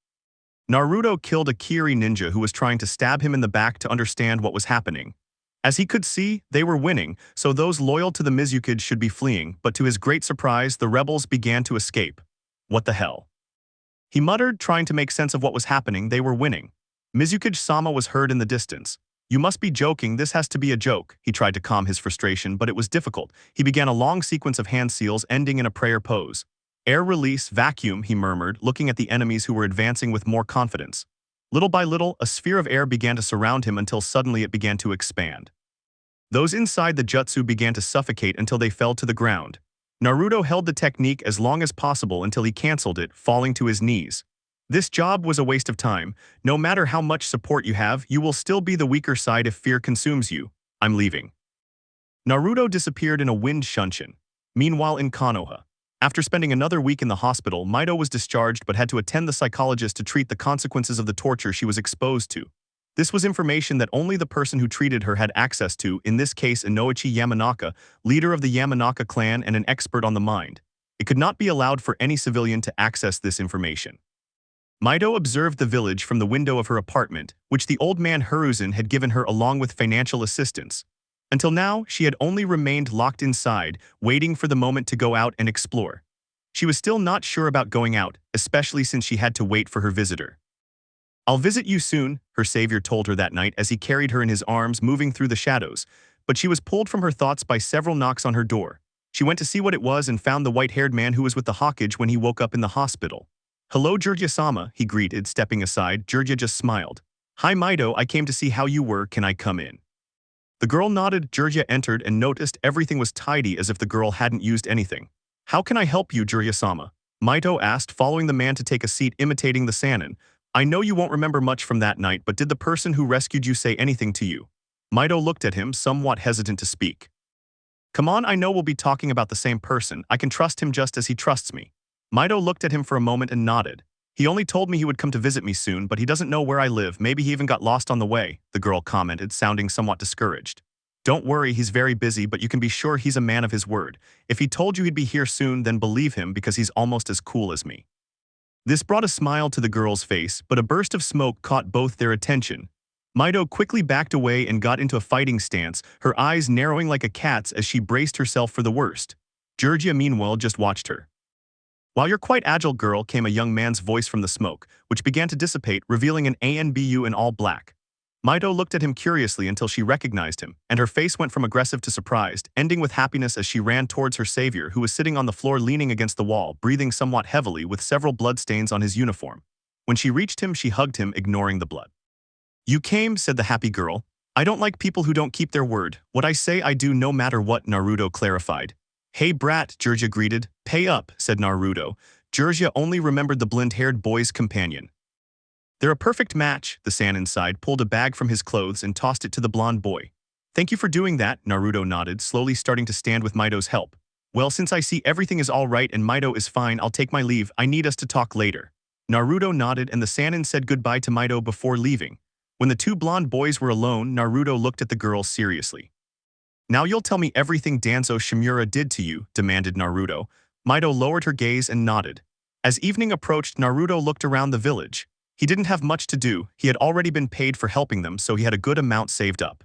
Naruto killed a Kiri ninja who was trying to stab him in the back to understand what was happening. As he could see, they were winning, so those loyal to the Mizukage should be fleeing, but to his great surprise, the rebels began to escape. What the hell? He muttered, trying to make sense of what was happening. They were winning. Mizukage-sama was heard in the distance. You must be joking, this has to be a joke. He tried to calm his frustration, but it was difficult. He began a long sequence of hand seals ending in a prayer pose. Air release, vacuum, he murmured, looking at the enemies who were advancing with more confidence. Little by little, a sphere of air began to surround him until suddenly it began to expand. Those inside the jutsu began to suffocate until they fell to the ground. Naruto held the technique as long as possible until he cancelled it, falling to his knees. This job was a waste of time. No matter how much support you have, you will still be the weaker side if fear consumes you. I'm leaving. Naruto disappeared in a wind shunshin. Meanwhile in Konoha. After spending another week in the hospital, Naruto was discharged but had to attend the psychologist to treat the consequences of the torture she was exposed to. This was information that only the person who treated her had access to, in this case Inoichi Yamanaka, leader of the Yamanaka clan and an expert on the mind. It could not be allowed for any civilian to access this information. Naruto observed the village from the window of her apartment, which the old man Hiruzen had given her along with financial assistance. Until now, she had only remained locked inside, waiting for the moment to go out and explore. She was still not sure about going out, especially since she had to wait for her visitor. I'll visit you soon, her savior told her that night as he carried her in his arms moving through the shadows, but she was pulled from her thoughts by several knocks on her door. She went to see what it was and found the white-haired man who was with the Hawkage when he woke up in the hospital. Hello, Georgia-sama, he greeted, stepping aside. Georgia just smiled. Hi, Naruto, I came to see how you were, can I come in? The girl nodded. Georgia entered and noticed everything was tidy as if the girl hadn't used anything. How can I help you, Georgia-sama? Naruto asked, following the man to take a seat imitating the Sannin. I know you won't remember much from that night, but did the person who rescued you say anything to you? Naruto looked at him, somewhat hesitant to speak. Come on, I know we'll be talking about the same person. I can trust him just as he trusts me. Naruto looked at him for a moment and nodded. He only told me he would come to visit me soon, but he doesn't know where I live. Maybe he even got lost on the way, the girl commented, sounding somewhat discouraged. Don't worry, he's very busy, but you can be sure he's a man of his word. If he told you he'd be here soon, then believe him because he's almost as cool as me. This brought a smile to the girl's face, but a burst of smoke caught both their attention. Naruto quickly backed away and got into a fighting stance, her eyes narrowing like a cat's as she braced herself for the worst. Georgia, meanwhile, just watched her. While you're quite agile, girl, came a young man's voice from the smoke, which began to dissipate, revealing an Anbu in all black. Naruto looked at him curiously until she recognized him, and her face went from aggressive to surprised, ending with happiness as she ran towards her savior who was sitting on the floor leaning against the wall, breathing somewhat heavily with several bloodstains on his uniform. When she reached him, she hugged him, ignoring the blood. You came, said the happy girl. I don't like people who don't keep their word. What I say I do no matter what, Naruto clarified. Hey brat, Georgia greeted. Pay up, said Naruto. Georgia only remembered the blonde-haired boy's companion. They're a perfect match, the Sannin sighed, pulled a bag from his clothes and tossed it to the blonde boy. Thank you for doing that, Naruto nodded, slowly starting to stand with Naruto's help. Well, since I see everything is all right and Naruto is fine, I'll take my leave. I need us to talk later. Naruto nodded and the Sannin said goodbye to Mito before leaving. When the two blonde boys were alone, Naruto looked at the girl seriously. "Now you'll tell me everything Danzo Shimura did to you," demanded Naruto. Mito lowered her gaze and nodded. As evening approached, Naruto looked around the village. He didn't have much to do, he had already been paid for helping them, so he had a good amount saved up.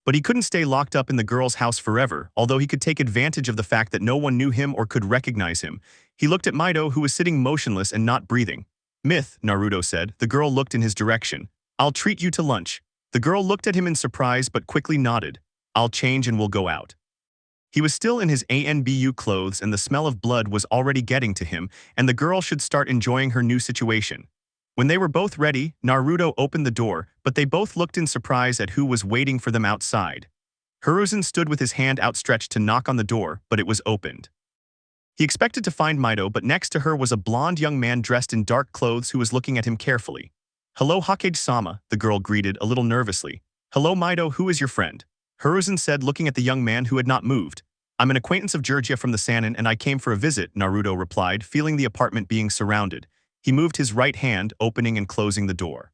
But he couldn't stay locked up in the girl's house forever, although he could take advantage of the fact that no one knew him or could recognize him. He looked at Mito, who was sitting motionless and not breathing. "Myth," Naruto said. The girl looked in his direction. "I'll treat you to lunch." The girl looked at him in surprise but quickly nodded. "I'll change and we'll go out." He was still in his Anbu clothes and the smell of blood was already getting to him, and the girl should start enjoying her new situation. When they were both ready, Naruto opened the door, but they both looked in surprise at who was waiting for them outside. Hiruzen stood with his hand outstretched to knock on the door, but it was opened. He expected to find Mito, but next to her was a blonde young man dressed in dark clothes who was looking at him carefully. "Hello Hokage-sama," the girl greeted a little nervously. "Hello Mito, who is your friend?" Hiruzen said, looking at the young man who had not moved. "I'm an acquaintance of Jiraiya from the Sannin and I came for a visit," Naruto replied, feeling the apartment being surrounded. He moved his right hand, opening and closing the door.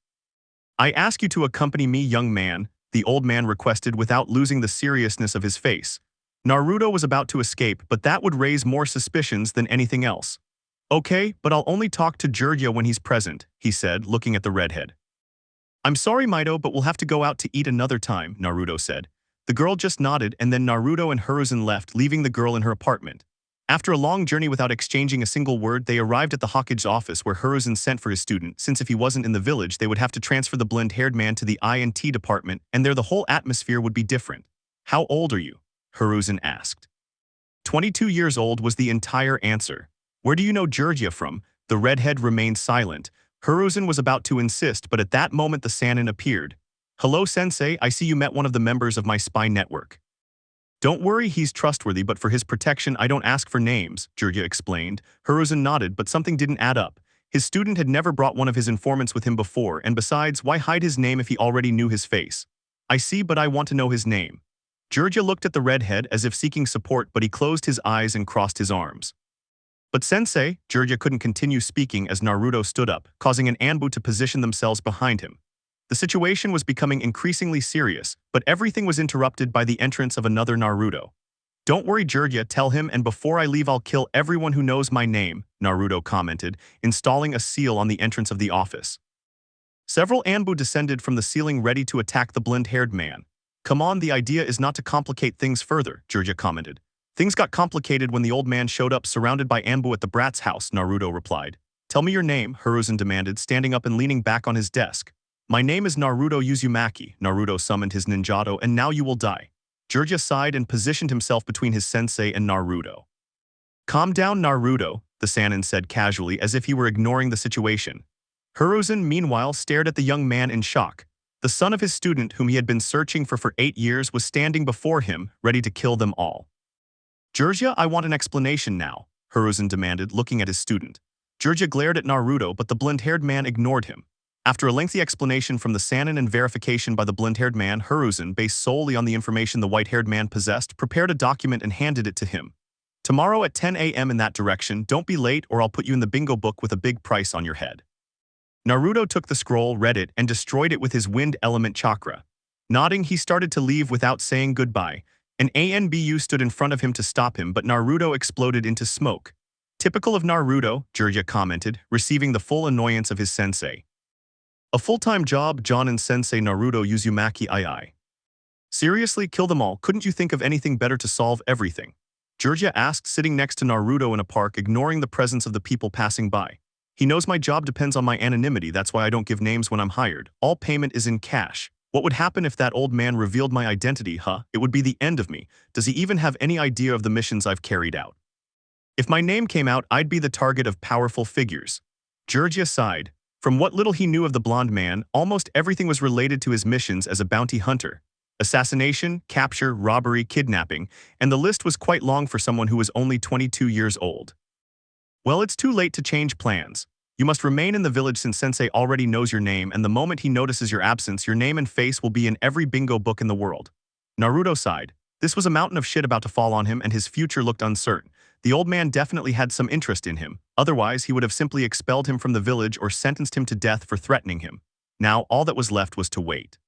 "I ask you to accompany me, young man," the old man requested without losing the seriousness of his face. Naruto was about to escape, but that would raise more suspicions than anything else. "Okay, but I'll only talk to Jiraiya when he's present," he said, looking at the redhead. "I'm sorry, Mito, but we'll have to go out to eat another time," Naruto said. The girl just nodded, and then Naruto and Hiruzen left, leaving the girl in her apartment. After a long journey without exchanging a single word, they arrived at the Hokage's office where Hiruzen sent for his student, since if he wasn't in the village, they would have to transfer the blonde-haired man to the I&T department, and there the whole atmosphere would be different. "How old are you?" Hiruzen asked. 22 years old was the entire answer. "Where do you know Jiraiya from?" The redhead remained silent. Hiruzen was about to insist, but at that moment the Sannin appeared. "Hello, Sensei, I see you met one of the members of my spy network." "Don't worry, he's trustworthy, but for his protection I don't ask for names," Jiraiya explained. Hiruzen nodded, but something didn't add up. His student had never brought one of his informants with him before, and besides, why hide his name if he already knew his face? "I see, but I want to know his name." Jiraiya looked at the redhead as if seeking support, but he closed his eyes and crossed his arms. "But Sensei," Jiraiya couldn't continue speaking as Naruto stood up, causing an Anbu to position themselves behind him. The situation was becoming increasingly serious, but everything was interrupted by the entrance of another Naruto. "Don't worry, Jiraiya, tell him, and before I leave I'll kill everyone who knows my name," Naruto commented, installing a seal on the entrance of the office. Several Anbu descended from the ceiling ready to attack the blonde-haired man. "Come on, the idea is not to complicate things further," Jiraiya commented. "Things got complicated when the old man showed up surrounded by Anbu at the brat's house," Naruto replied. "Tell me your name," Hiruzen demanded, standing up and leaning back on his desk. "My name is Naruto Uzumaki." Naruto summoned his ninjato, "and now you will die." Jiraiya sighed and positioned himself between his sensei and Naruto. "Calm down, Naruto," the Sannin said casually as if he were ignoring the situation. Hiruzen, meanwhile, stared at the young man in shock. The son of his student, whom he had been searching for 8 years, was standing before him, ready to kill them all. "Jiraiya, I want an explanation now," Hiruzen demanded, looking at his student. Jiraiya glared at Naruto, but the blonde-haired man ignored him. After a lengthy explanation from the Sannin and verification by the blonde-haired man, Hiruzen, based solely on the information the white-haired man possessed, prepared a document and handed it to him. "Tomorrow at 10 a.m. in that direction, don't be late or I'll put you in the bingo book with a big price on your head." Naruto took the scroll, read it, and destroyed it with his wind element chakra. Nodding, he started to leave without saying goodbye. An Anbu stood in front of him to stop him, but Naruto exploded into smoke. "Typical of Naruto," Jiraiya commented, receiving the full annoyance of his sensei. "A full-time job, Jonin Sensei Naruto Uzumaki II. Seriously, kill them all, couldn't you think of anything better to solve everything?" Jiraiya asked, sitting next to Naruto in a park, ignoring the presence of the people passing by. "He knows my job depends on my anonymity, that's why I don't give names when I'm hired. All payment is in cash. What would happen if that old man revealed my identity, huh? It would be the end of me. Does he even have any idea of the missions I've carried out? If my name came out, I'd be the target of powerful figures." Jiraiya sighed. From what little he knew of the blonde man, almost everything was related to his missions as a bounty hunter. Assassination, capture, robbery, kidnapping, and the list was quite long for someone who was only 22 years old. "Well, it's too late to change plans. You must remain in the village since Sensei already knows your name, and the moment he notices your absence, your name and face will be in every bingo book in the world." Naruto sighed. This was a mountain of shit about to fall on him, and his future looked uncertain. the old man definitely had some interest in him. Otherwise, he would have simply expelled him from the village or sentenced him to death for threatening him. Now, all that was left was to wait.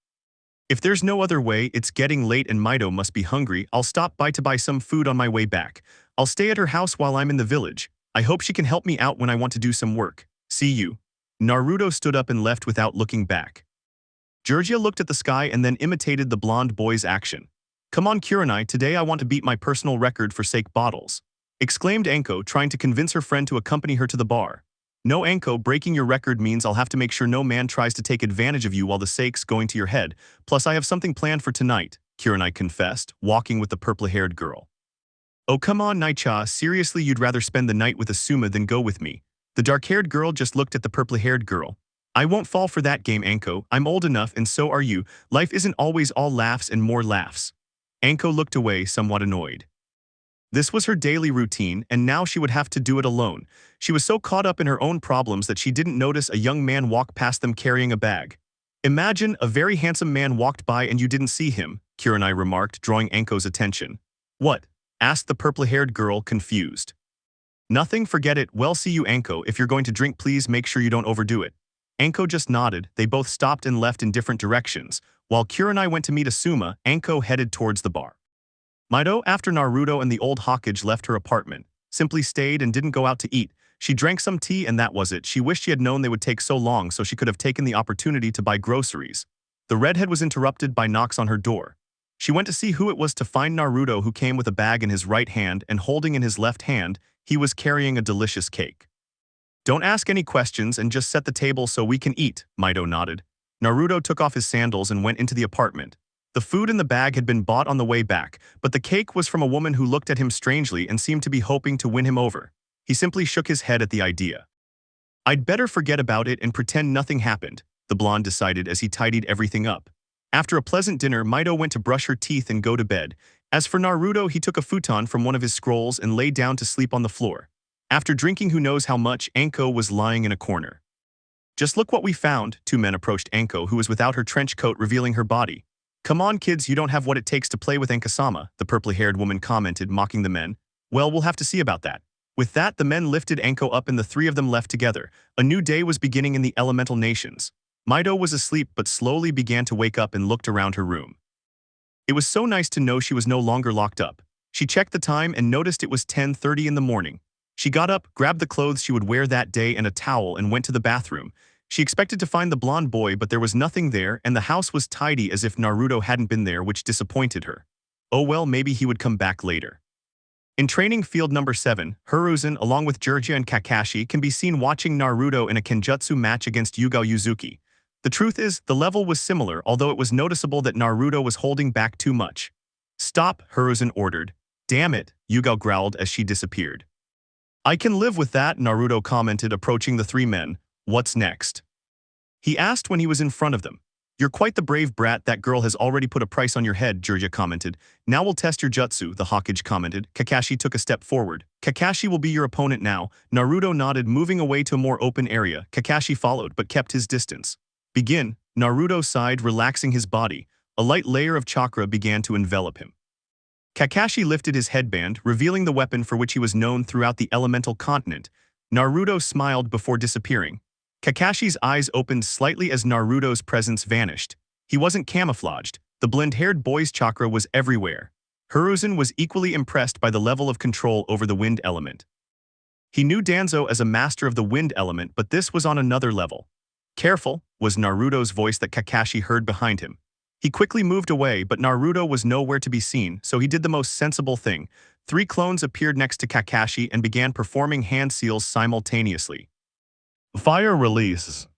If there's no other way, it's getting late and Mido must be hungry. I'll stop by to buy some food on my way back. I'll stay at her house while I'm in the village. I hope she can help me out when I want to do some work. See you. Naruto stood up and left without looking back. Georgia looked at the sky and then imitated the blonde boy's action. Come on Kurenai, today I want to beat my personal record for sake bottles, exclaimed Anko, trying to convince her friend to accompany her to the bar. No Anko, breaking your record means I'll have to make sure no man tries to take advantage of you while the sake's going to your head. Plus I have something planned for tonight, Kurenai confessed, walking with the purple-haired girl. Oh come on Naicha, seriously you'd rather spend the night with Asuma than go with me? The dark-haired girl just looked at the purple-haired girl. I won't fall for that game Anko, I'm old enough and so are you. Life isn't always all laughs and more laughs. Anko looked away, somewhat annoyed. This was her daily routine, and now she would have to do it alone. She was so caught up in her own problems that she didn't notice a young man walk past them carrying a bag. Imagine a very handsome man walked by and you didn't see him, Kurenai remarked, drawing Anko's attention. What? Asked the purple-haired girl, confused. Nothing, forget it. Well, see you Anko, if you're going to drink please make sure you don't overdo it. Anko just nodded. They both stopped and left in different directions. While Kurenai went to meet Asuma, Anko headed towards the bar. Mido, after Naruto and the old Hokage left her apartment, simply stayed and didn't go out to eat. She drank some tea and that was it. She wished she had known they would take so long so she could have taken the opportunity to buy groceries. The redhead was interrupted by knocks on her door. She went to see who it was to find Naruto, who came with a bag in his right hand and holding in his left hand, he was carrying a delicious cake. Don't ask any questions and just set the table so we can eat, Mido nodded. Naruto took off his sandals and went into the apartment. The food in the bag had been bought on the way back, but the cake was from a woman who looked at him strangely and seemed to be hoping to win him over. He simply shook his head at the idea. I'd better forget about it and pretend nothing happened, the blonde decided as he tidied everything up. After a pleasant dinner, Mido went to brush her teeth and go to bed. As for Naruto, he took a futon from one of his scrolls and lay down to sleep on the floor. After drinking who knows how much, Anko was lying in a corner. Just look what we found, two men approached Anko, who was without her trench coat revealing her body. Come on kids, you don't have what it takes to play with Anko-sama, the purple-haired woman commented, mocking the men. Well, we'll have to see about that. With that, the men lifted Anko up and the three of them left together. A new day was beginning in the elemental nations. Mido was asleep but slowly began to wake up and looked around her room. It was so nice to know she was no longer locked up. She checked the time and noticed it was 10:30 in the morning. She got up, grabbed the clothes she would wear that day and a towel and went to the bathroom. She expected to find the blonde boy, but there was nothing there and the house was tidy as if Naruto hadn't been there, which disappointed her. Oh well, maybe he would come back later. In training field number 7, Hiruzen along with Jiraiya and Kakashi can be seen watching Naruto in a kenjutsu match against Yuga Uzuki. The truth is, the level was similar, although it was noticeable that Naruto was holding back too much. Stop, Hiruzen ordered. Damn it, Yuga growled as she disappeared. I can live with that, Naruto commented, approaching the three men. What's next? He asked when he was in front of them. You're quite the brave brat, that girl has already put a price on your head, Jiraiya commented. Now we'll test your jutsu, the Hokage commented. Kakashi took a step forward. Kakashi will be your opponent now. Naruto nodded, moving away to a more open area. Kakashi followed, but kept his distance. Begin, Naruto sighed, relaxing his body. A light layer of chakra began to envelop him. Kakashi lifted his headband, revealing the weapon for which he was known throughout the elemental continent. Naruto smiled before disappearing. Kakashi's eyes opened slightly as Naruto's presence vanished. He wasn't camouflaged. The blonde-haired boy's chakra was everywhere. Hiruzen was equally impressed by the level of control over the wind element. He knew Danzo as a master of the wind element, but this was on another level. Careful, was Naruto's voice that Kakashi heard behind him. He quickly moved away, but Naruto was nowhere to be seen, so he did the most sensible thing. 3 clones appeared next to Kakashi and began performing hand seals simultaneously. Fire release.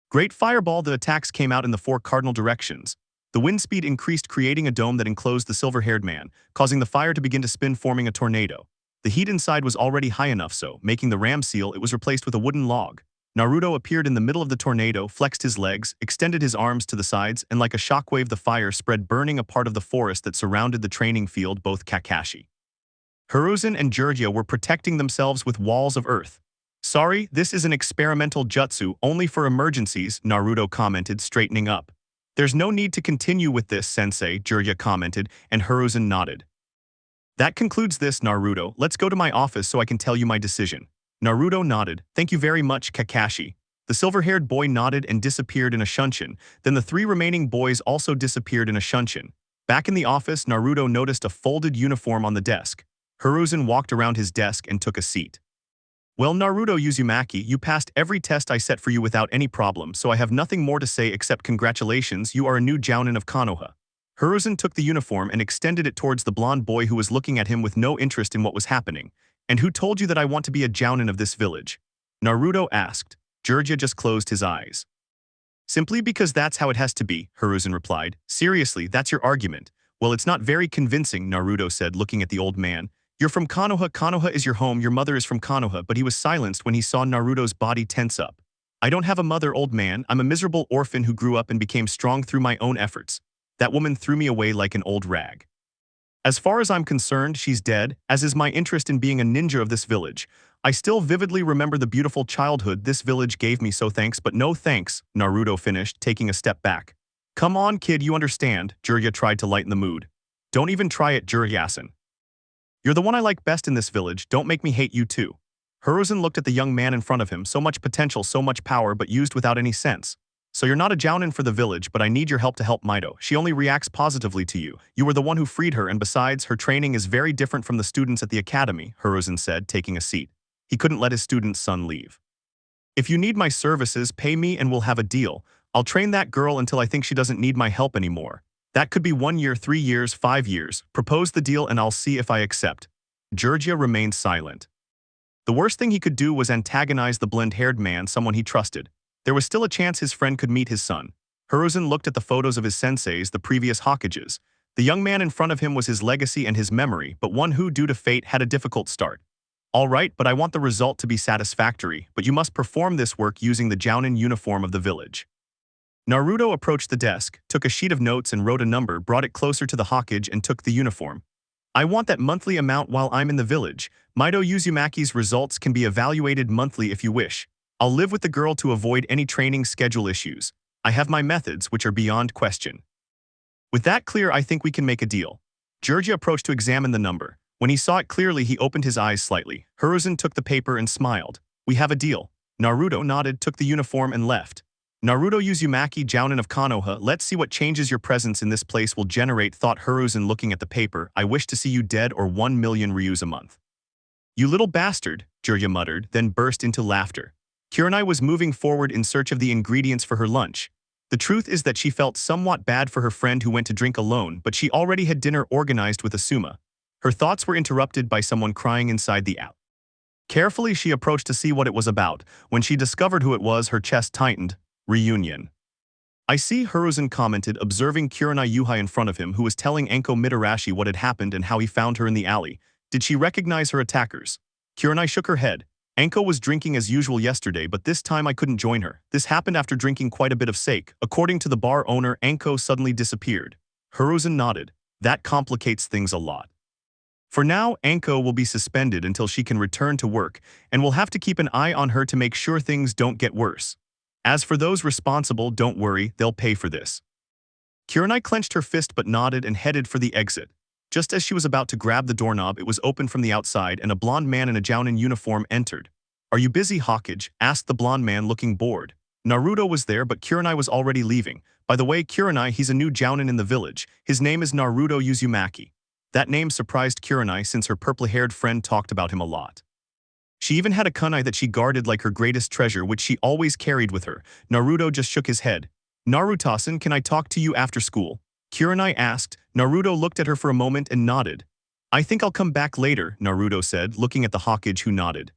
Great fireball, the attacks came out in the 4 cardinal directions. The wind speed increased, creating a dome that enclosed the silver-haired man, causing the fire to begin to spin, forming a tornado. The heat inside was already high enough, so, making the ram seal, it was replaced with a wooden log. Naruto appeared in the middle of the tornado, flexed his legs, extended his arms to the sides, and like a shockwave the fire spread, burning a part of the forest that surrounded the training field. Both Kakashi, Hiruzen, and Jiraiya were protecting themselves with walls of earth. Sorry, this is an experimental jutsu, only for emergencies, Naruto commented, straightening up. There's no need to continue with this, sensei, Jiraiya commented, and Hiruzen nodded. That concludes this, Naruto. Let's go to my office so I can tell you my decision. Naruto nodded. Thank you very much, Kakashi. The silver-haired boy nodded and disappeared in a shunshin. Then the three remaining boys also disappeared in a shunshin. Back in the office, Naruto noticed a folded uniform on the desk. Hiruzen walked around his desk and took a seat. Well, Naruto Uzumaki, you passed every test I set for you without any problem, so I have nothing more to say except congratulations, you are a new jounin of Konoha. Hiruzen took the uniform and extended it towards the blonde boy who was looking at him with no interest in what was happening. And who told you that I want to be a jounin of this village? Naruto asked. Jiraiya just closed his eyes. Simply because that's how it has to be, Hiruzen replied. Seriously, that's your argument. Well, it's not very convincing, Naruto said, looking at the old man. You're from Konoha, Konoha is your home, your mother is from Konoha, but he was silenced when he saw Naruto's body tense up. I don't have a mother, old man, I'm a miserable orphan who grew up and became strong through my own efforts. That woman threw me away like an old rag. As far as I'm concerned, she's dead, as is my interest in being a ninja of this village. I still vividly remember the beautiful childhood this village gave me, so thanks but no thanks, Naruto finished, taking a step back. Come on, kid, you understand, Jiraiya tried to lighten the mood. Don't even try it, Jiraiya-san. You're the one I like best in this village, don't make me hate you too. Hiruzen looked at the young man in front of him, so much potential, so much power, but used without any sense. So you're not a jounin for the village, but I need your help to help Mido. She only reacts positively to you. You were the one who freed her, and besides, her training is very different from the students at the academy, Hiruzen said, taking a seat. He couldn't let his student's son leave. If you need my services, pay me and we'll have a deal. I'll train that girl until I think she doesn't need my help anymore. That could be 1 year, 3 years, 5 years. Propose the deal and I'll see if I accept. Jiraiya remained silent. The worst thing he could do was antagonize the blonde-haired man, someone he trusted. There was still a chance his friend could meet his son. Hiruzen looked at the photos of his senseis, the previous Hokages. The young man in front of him was his legacy and his memory, but one who, due to fate, had a difficult start. All right, but I want the result to be satisfactory, but you must perform this work using the jounin uniform of the village. Naruto approached the desk, took a sheet of notes and wrote a number, brought it closer to the Hokage and took the uniform. I want that monthly amount while I'm in the village. Mido Uzumaki's results can be evaluated monthly if you wish. I'll live with the girl to avoid any training schedule issues. I have my methods, which are beyond question. With that clear, I think we can make a deal. Jiraiya approached to examine the number. When he saw it clearly, he opened his eyes slightly. Hiruzen took the paper and smiled. We have a deal. Naruto nodded, took the uniform and left. Naruto Uzumaki, jounin of Konoha, let's see what changes your presence in this place will generate, thought Hiruzen looking at the paper. I wish to see you dead or 1 million ryus a month. You little bastard, Jiraiya muttered, then burst into laughter. Kurenai was moving forward in search of the ingredients for her lunch. The truth is that she felt somewhat bad for her friend who went to drink alone, but she already had dinner organized with Asuma. Her thoughts were interrupted by someone crying inside the alley. Carefully, she approached to see what it was about. When she discovered who it was, her chest tightened. Reunion. I see, Hiruzen commented, observing Kurenai Yuhai in front of him, who was telling Anko Mitarashi what had happened and how he found her in the alley. Did she recognize her attackers? Kurenai shook her head. Anko was drinking as usual yesterday, but this time I couldn't join her. This happened after drinking quite a bit of sake. According to the bar owner, Anko suddenly disappeared. Hiruzen nodded. That complicates things a lot. For now, Anko will be suspended until she can return to work, and we'll have to keep an eye on her to make sure things don't get worse. As for those responsible, don't worry, they'll pay for this. Kurenai clenched her fist but nodded and headed for the exit. Just as she was about to grab the doorknob, it was opened from the outside and a blond man in a jounin uniform entered. Are you busy, Hokage? Asked the blond man, looking bored. Naruto was there, but Kurenai was already leaving. By the way, Kurenai, he's a new jounin in the village. His name is Naruto Uzumaki. That name surprised Kurenai since her purple-haired friend talked about him a lot. She even had a kunai that she guarded like her greatest treasure, which she always carried with her. Naruto just shook his head. Naruto-san, can I talk to you after school? Kurenai asked. Naruto looked at her for a moment and nodded. I think I'll come back later, Naruto said, looking at the Hokage who nodded.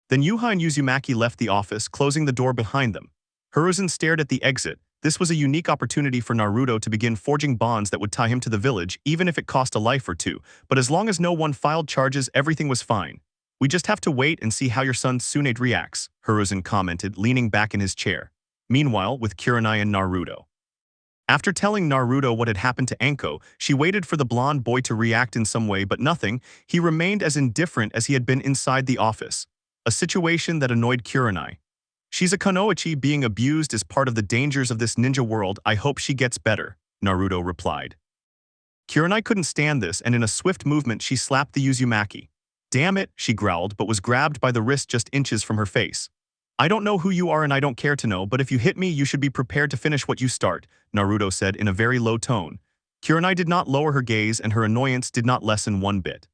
Then Yuha and Uzumaki left the office, closing the door behind them. Hiruzen stared at the exit. This was a unique opportunity for Naruto to begin forging bonds that would tie him to the village, even if it cost a life or two. But as long as no one filed charges, everything was fine. We just have to wait and see how your son Tsunade reacts, Hiruzen commented, leaning back in his chair. Meanwhile, with Kurenai and Naruto. After telling Naruto what had happened to Anko, she waited for the blonde boy to react in some way, but nothing. He remained as indifferent as he had been inside the office. A situation that annoyed Kurenai. She's a kunoichi, being abused is part of the dangers of this ninja world. I hope she gets better, Naruto replied. Kurenai couldn't stand this, and in a swift movement she slapped the Uzumaki. "Damn it," she growled, but was grabbed by the wrist just inches from her face. "I don't know who you are and I don't care to know, but if you hit me you should be prepared to finish what you start," Naruto said in a very low tone. Kurenai did not lower her gaze and her annoyance did not lessen one bit.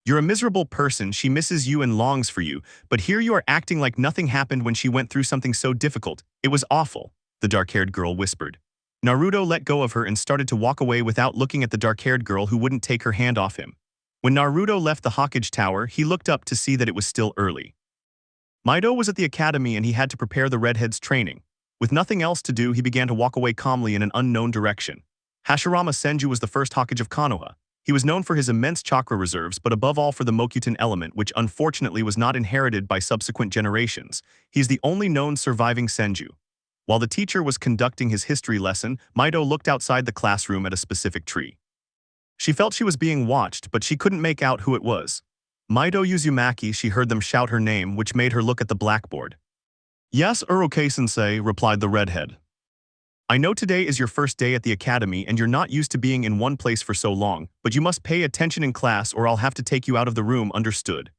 "You're a miserable person, she misses you and longs for you, but here you are acting like nothing happened when she went through something so difficult. It was awful," the dark-haired girl whispered. Naruto let go of her and started to walk away without looking at the dark-haired girl who wouldn't take her hand off him. When Naruto left the Hokage Tower, he looked up to see that it was still early. Mido was at the academy and he had to prepare the redhead's training. With nothing else to do, he began to walk away calmly in an unknown direction. Hashirama Senju was the first Hokage of Konoha. He was known for his immense chakra reserves, but above all for the Mokuton element, which unfortunately was not inherited by subsequent generations. He's the only known surviving Senju. While the teacher was conducting his history lesson, Mido looked outside the classroom at a specific tree. She felt she was being watched, but she couldn't make out who it was. Mido Uzumaki, she heard them shout her name, which made her look at the blackboard. "Yes, Uroke-sensei," replied the redhead. "I know today is your first day at the academy and you're not used to being in one place for so long, but you must pay attention in class or I'll have to take you out of the room, understood?"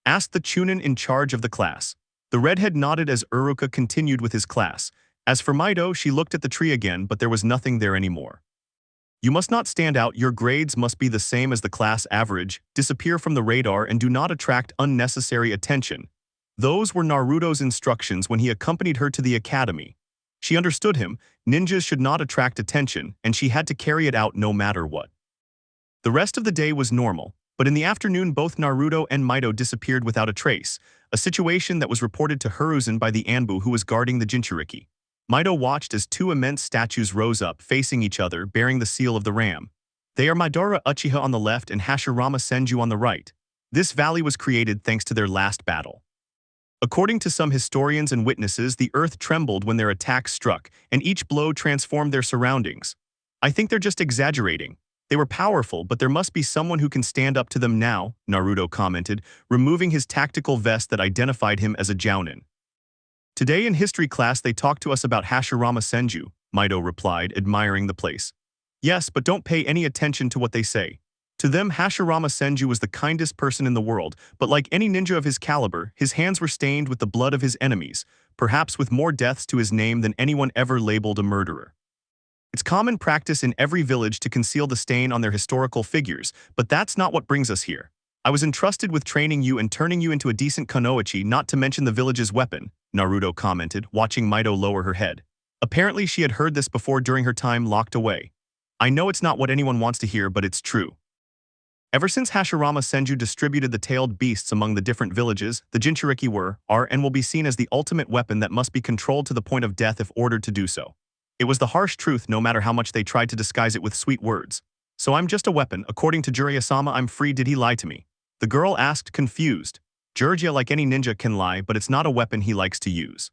asked the Chunin in charge of the class. The redhead nodded as Uruka continued with his class. As for Mido, she looked at the tree again, but there was nothing there anymore. "You must not stand out, your grades must be the same as the class average, disappear from the radar and do not attract unnecessary attention." Those were Naruto's instructions when he accompanied her to the academy. She understood him. Ninjas should not attract attention, and she had to carry it out no matter what. The rest of the day was normal, but in the afternoon both Naruto and Mido disappeared without a trace, a situation that was reported to Hiruzen by the Anbu who was guarding the Jinchuriki. Mido watched as two immense statues rose up, facing each other, bearing the seal of the ram. They are Madara Uchiha on the left and Hashirama Senju on the right. This valley was created thanks to their last battle. According to some historians and witnesses, the earth trembled when their attack struck, and each blow transformed their surroundings. "I think they're just exaggerating. They were powerful, but there must be someone who can stand up to them now," Naruto commented, removing his tactical vest that identified him as a jounin. "Today in history class they talked to us about Hashirama Senju," Mido replied, admiring the place. "Yes, but don't pay any attention to what they say. To them, Hashirama Senju was the kindest person in the world, but like any ninja of his caliber, his hands were stained with the blood of his enemies, perhaps with more deaths to his name than anyone ever labeled a murderer. It's common practice in every village to conceal the stain on their historical figures, but that's not what brings us here. I was entrusted with training you and turning you into a decent kunoichi, not to mention the village's weapon," Naruto commented, watching Mido lower her head. Apparently she had heard this before during her time locked away. "I know it's not what anyone wants to hear, but it's true. Ever since Hashirama Senju distributed the tailed beasts among the different villages, the Jinchuriki are and will be seen as the ultimate weapon that must be controlled to the point of death if ordered to do so. It was the harsh truth no matter how much they tried to disguise it with sweet words. So I'm just a weapon, according to Jiraiya-sama. I'm free. Did he lie to me?" the girl asked, confused. "Jiraiya, like any ninja, can lie, but it's not a weapon he likes to use.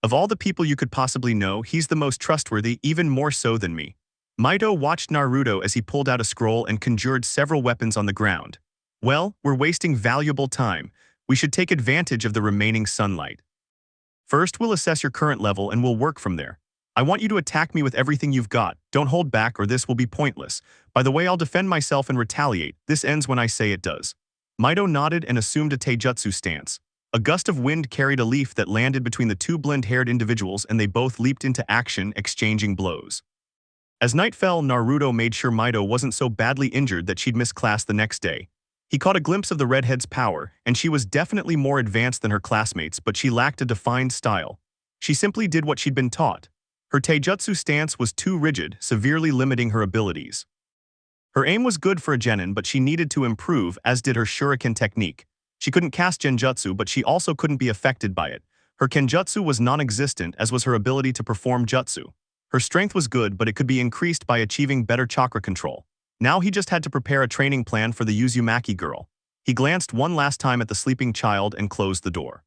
Of all the people you could possibly know, he's the most trustworthy, even more so than me." Mido watched Naruto as he pulled out a scroll and conjured several weapons on the ground. "Well, we're wasting valuable time. We should take advantage of the remaining sunlight. First, we'll assess your current level and we'll work from there. I want you to attack me with everything you've got. Don't hold back or this will be pointless. By the way, I'll defend myself and retaliate. This ends when I say it does." Mido nodded and assumed a taijutsu stance. A gust of wind carried a leaf that landed between the two blonde-haired individuals and they both leaped into action, exchanging blows. As night fell, Naruto made sure Mido wasn't so badly injured that she'd miss class the next day. He caught a glimpse of the redhead's power, and she was definitely more advanced than her classmates, but she lacked a defined style. She simply did what she'd been taught. Her taijutsu stance was too rigid, severely limiting her abilities. Her aim was good for a genin, but she needed to improve, as did her shuriken technique. She couldn't cast genjutsu, but she also couldn't be affected by it. Her kenjutsu was non-existent, as was her ability to perform jutsu. Her strength was good, but it could be increased by achieving better chakra control. Now he just had to prepare a training plan for the Uzumaki girl. He glanced one last time at the sleeping child and closed the door.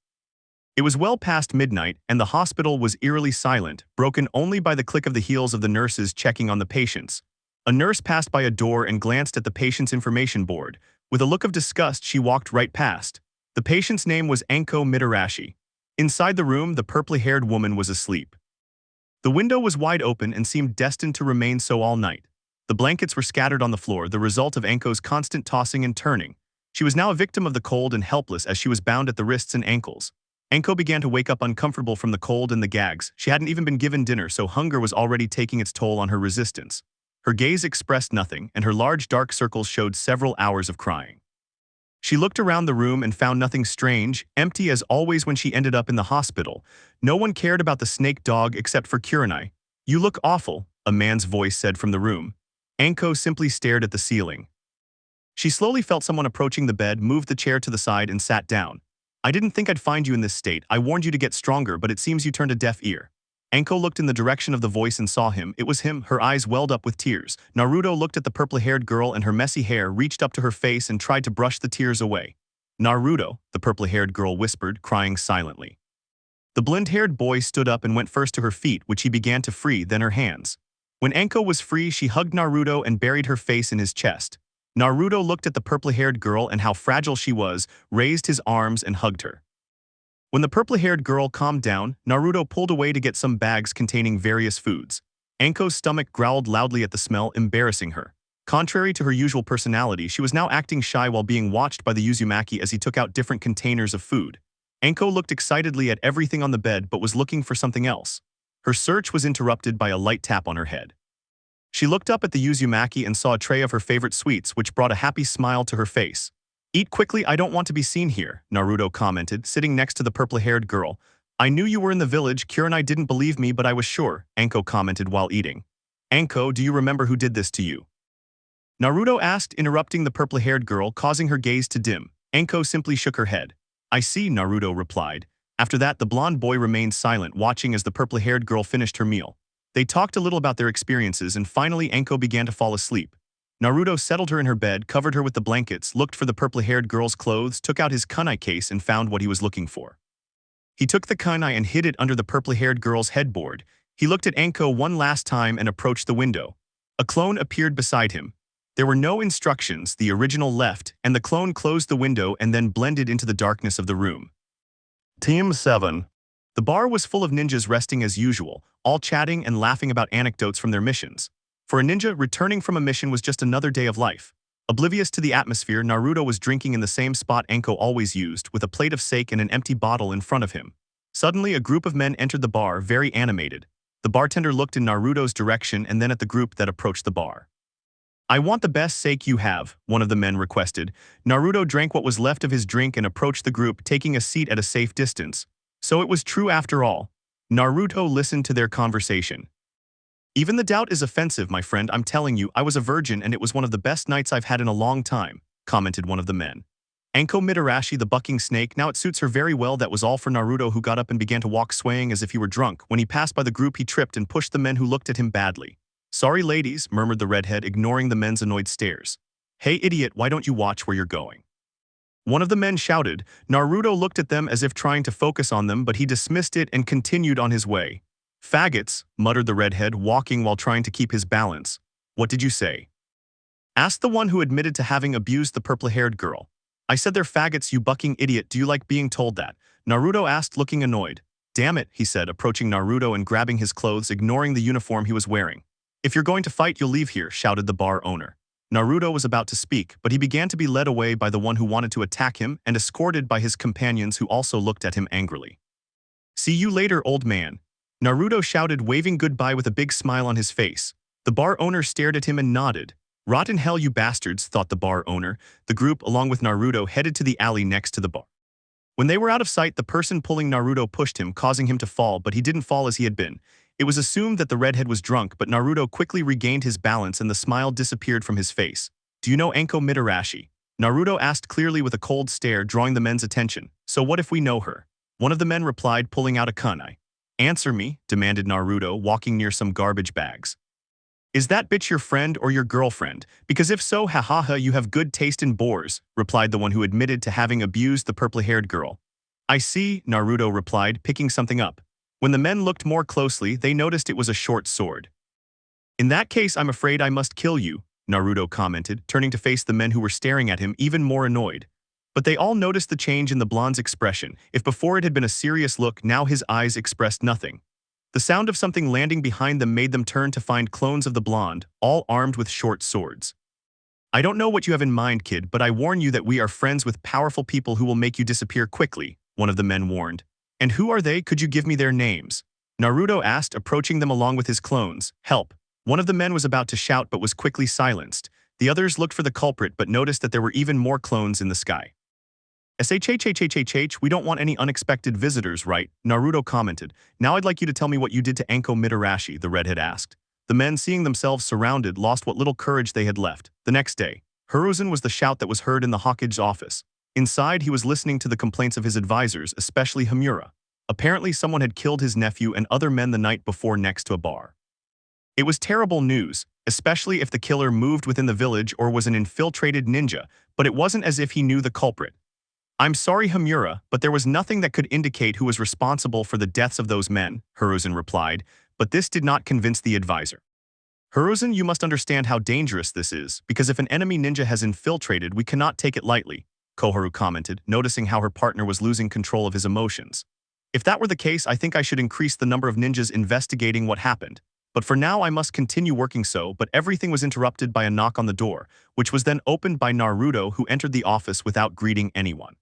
It was well past midnight, and the hospital was eerily silent, broken only by the click of the heels of the nurses checking on the patients. A nurse passed by a door and glanced at the patient's information board. With a look of disgust, she walked right past. The patient's name was Anko Mitarashi. Inside the room, the purply-haired woman was asleep. The window was wide open and seemed destined to remain so all night. The blankets were scattered on the floor, the result of Anko's constant tossing and turning. She was now a victim of the cold and helpless as she was bound at the wrists and ankles. Anko began to wake up uncomfortable from the cold and the gags. She hadn't even been given dinner, so hunger was already taking its toll on her resistance. Her gaze expressed nothing, and her large dark circles showed several hours of crying. She looked around the room and found nothing strange, empty as always when she ended up in the hospital. No one cared about the snake dog except for Kurenai. "You look awful," a man's voice said from the room. Anko simply stared at the ceiling. She slowly felt someone approaching the bed, moved the chair to the side and sat down. "I didn't think I'd find you in this state. I warned you to get stronger, but it seems you turned a deaf ear." Anko looked in the direction of the voice and saw him. It was him. Her eyes welled up with tears. Naruto looked at the purple-haired girl, and her messy hair reached up to her face and tried to brush the tears away. "Naruto," the purple-haired girl whispered, crying silently. The blonde-haired boy stood up and went first to her feet, which he began to free, then her hands. When Anko was free, she hugged Naruto and buried her face in his chest. Naruto looked at the purple-haired girl and how fragile she was, raised his arms and hugged her. When the purple-haired girl calmed down, Naruto pulled away to get some bags containing various foods. Anko's stomach growled loudly at the smell, embarrassing her. Contrary to her usual personality, she was now acting shy while being watched by the Uzumaki as he took out different containers of food. Anko looked excitedly at everything on the bed but was looking for something else. Her search was interrupted by a light tap on her head. She looked up at the Uzumaki and saw a tray of her favorite sweets, which brought a happy smile to her face. "Eat quickly, I don't want to be seen here," Naruto commented, sitting next to the purple-haired girl. "I knew you were in the village. Kurenai didn't believe me, but I was sure," Anko commented while eating. "Anko, do you remember who did this to you?" Naruto asked, interrupting the purple-haired girl, causing her gaze to dim. Anko simply shook her head. "I see," Naruto replied. After that, the blonde boy remained silent, watching as the purple-haired girl finished her meal. They talked a little about their experiences, and finally Anko began to fall asleep. Naruto settled her in her bed, covered her with the blankets, looked for the purple-haired girl's clothes, took out his kunai case and found what he was looking for. He took the kunai and hid it under the purple-haired girl's headboard. He looked at Anko one last time and approached the window. A clone appeared beside him. There were no instructions, the original left, and the clone closed the window and then blended into the darkness of the room. Team 7. The bar was full of ninjas resting as usual, all chatting and laughing about anecdotes from their missions. For a ninja, returning from a mission was just another day of life. Oblivious to the atmosphere, Naruto was drinking in the same spot Anko always used, with a plate of sake and an empty bottle in front of him. Suddenly, a group of men entered the bar, very animated. The bartender looked in Naruto's direction and then at the group that approached the bar. "I want the best sake you have," one of the men requested. Naruto drank what was left of his drink and approached the group, taking a seat at a safe distance. So it was true after all. Naruto listened to their conversation. "Even the doubt is offensive, my friend. I'm telling you, I was a virgin and it was one of the best nights I've had in a long time," commented one of the men. "Anko Mitarashi, the bucking snake, now it suits her very well." That was all for Naruto, who got up and began to walk swaying as if he were drunk. When he passed by the group, he tripped and pushed the men who looked at him badly. "Sorry, ladies," murmured the redhead, ignoring the men's annoyed stares. "Hey, idiot, why don't you watch where you're going?" one of the men shouted. Naruto looked at them as if trying to focus on them, but he dismissed it and continued on his way. "Faggots," muttered the redhead, walking while trying to keep his balance. "What did you say?" asked the one who admitted to having abused the purple-haired girl. "I said they're faggots, you bucking idiot. Do you like being told that?" Naruto asked, looking annoyed. "Damn it," he said, approaching Naruto and grabbing his clothes, ignoring the uniform he was wearing. "If you're going to fight, you'll leave here," shouted the bar owner. Naruto was about to speak, but he began to be led away by the one who wanted to attack him and escorted by his companions who also looked at him angrily. "See you later, old man," Naruto shouted, waving goodbye with a big smile on his face. The bar owner stared at him and nodded. "Rotten hell, you bastards," thought the bar owner. The group, along with Naruto, headed to the alley next to the bar. When they were out of sight, the person pulling Naruto pushed him, causing him to fall, but he didn't fall as he had been. It was assumed that the redhead was drunk, but Naruto quickly regained his balance and the smile disappeared from his face. "Do you know Anko Mitarashi?" Naruto asked clearly with a cold stare, drawing the men's attention. "So what if we know her?" one of the men replied, pulling out a kunai. "Answer me," demanded Naruto, walking near some garbage bags. "Is that bitch your friend or your girlfriend? Because if so, ha, you have good taste in boars," replied the one who admitted to having abused the purple-haired girl. "I see," Naruto replied, picking something up. When the men looked more closely, they noticed it was a short sword. "In that case, I'm afraid I must kill you," Naruto commented, turning to face the men who were staring at him, even more annoyed. But they all noticed the change in the blonde's expression. If before it had been a serious look, now his eyes expressed nothing. The sound of something landing behind them made them turn to find clones of the blonde, all armed with short swords. I don't know what you have in mind, kid, but I warn you that we are friends with powerful people who will make you disappear quickly, one of the men warned. And who are they? Could you give me their names? Naruto asked, approaching them along with his clones. Help. One of the men was about to shout but was quickly silenced. The others looked for the culprit but noticed that there were even more clones in the sky. We don't want any unexpected visitors, right? Naruto commented. Now I'd like you to tell me what you did to Anko Mitarashi, the redhead asked. The men, seeing themselves surrounded, lost what little courage they had left. The next day, Hiruzen was the shout that was heard in the Hokage's office. Inside, he was listening to the complaints of his advisors, especially Hamura. Apparently, someone had killed his nephew and other men the night before next to a bar. It was terrible news, especially if the killer moved within the village or was an infiltrated ninja, but it wasn't as if he knew the culprit. I'm sorry, Hamura, but there was nothing that could indicate who was responsible for the deaths of those men, Hiruzen replied, but this did not convince the advisor. Hiruzen, you must understand how dangerous this is, because if an enemy ninja has infiltrated, we cannot take it lightly, Koharu commented, noticing how her partner was losing control of his emotions. If that were the case, I think I should increase the number of ninjas investigating what happened. But for now, I must continue working so, but everything was interrupted by a knock on the door, which was then opened by Naruto, who entered the office without greeting anyone.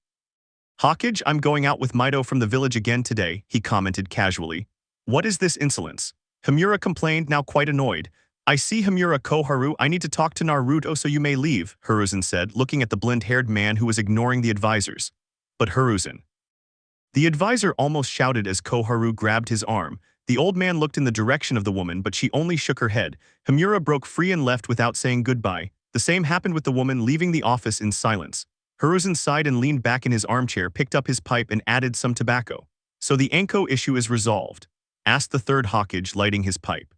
Hokage, I'm going out with Mito from the village again today, he commented casually. What is this insolence? Hamura complained, now quite annoyed. I see, Hamura Koharu, I need to talk to Naruto so you may leave, Hiruzen said, looking at the blonde-haired man who was ignoring the advisors. But Hiruzen. The advisor almost shouted as Koharu grabbed his arm. The old man looked in the direction of the woman, but she only shook her head. Hamura broke free and left without saying goodbye. The same happened with the woman leaving the office in silence. Hiruzen sighed and leaned back in his armchair, picked up his pipe and added some tobacco. So the Anko issue is resolved? Asked the third Hokage, lighting his pipe.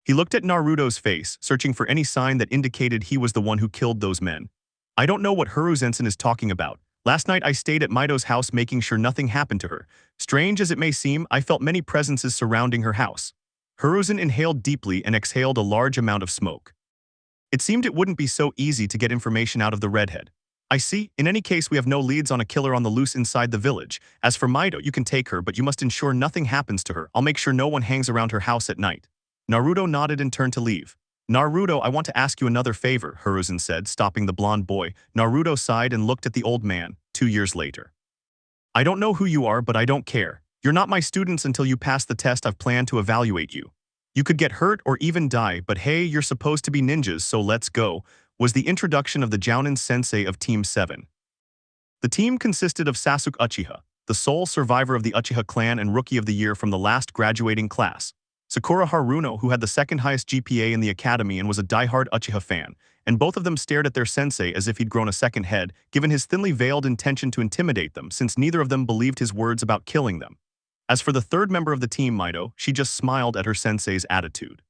He looked at Naruto's face, searching for any sign that indicated he was the one who killed those men. I don't know what Hiruzen is talking about. Last night I stayed at Mito's house making sure nothing happened to her. Strange as it may seem, I felt many presences surrounding her house. Hiruzen inhaled deeply and exhaled a large amount of smoke. It seemed it wouldn't be so easy to get information out of the redhead. I see. In any case, we have no leads on a killer on the loose inside the village. As for Mito, you can take her, but you must ensure nothing happens to her. I'll make sure no one hangs around her house at night. Naruto nodded and turned to leave. Naruto, I want to ask you another favor, Hiruzen said, stopping the blonde boy. Naruto sighed and looked at the old man, 2 years later. I don't know who you are, but I don't care. You're not my students until you pass the test I've planned to evaluate you. You could get hurt or even die, but hey, you're supposed to be ninjas, so let's go, was the introduction of the Jounin sensei of Team 7. The team consisted of Sasuke Uchiha, the sole survivor of the Uchiha clan and Rookie of the Year from the last graduating class, Sakura Haruno, who had the second highest GPA in the academy and was a diehard Uchiha fan, and both of them stared at their sensei as if he'd grown a second head, given his thinly veiled intention to intimidate them, since neither of them believed his words about killing them. As for the third member of the team, Mito, she just smiled at her sensei's attitude.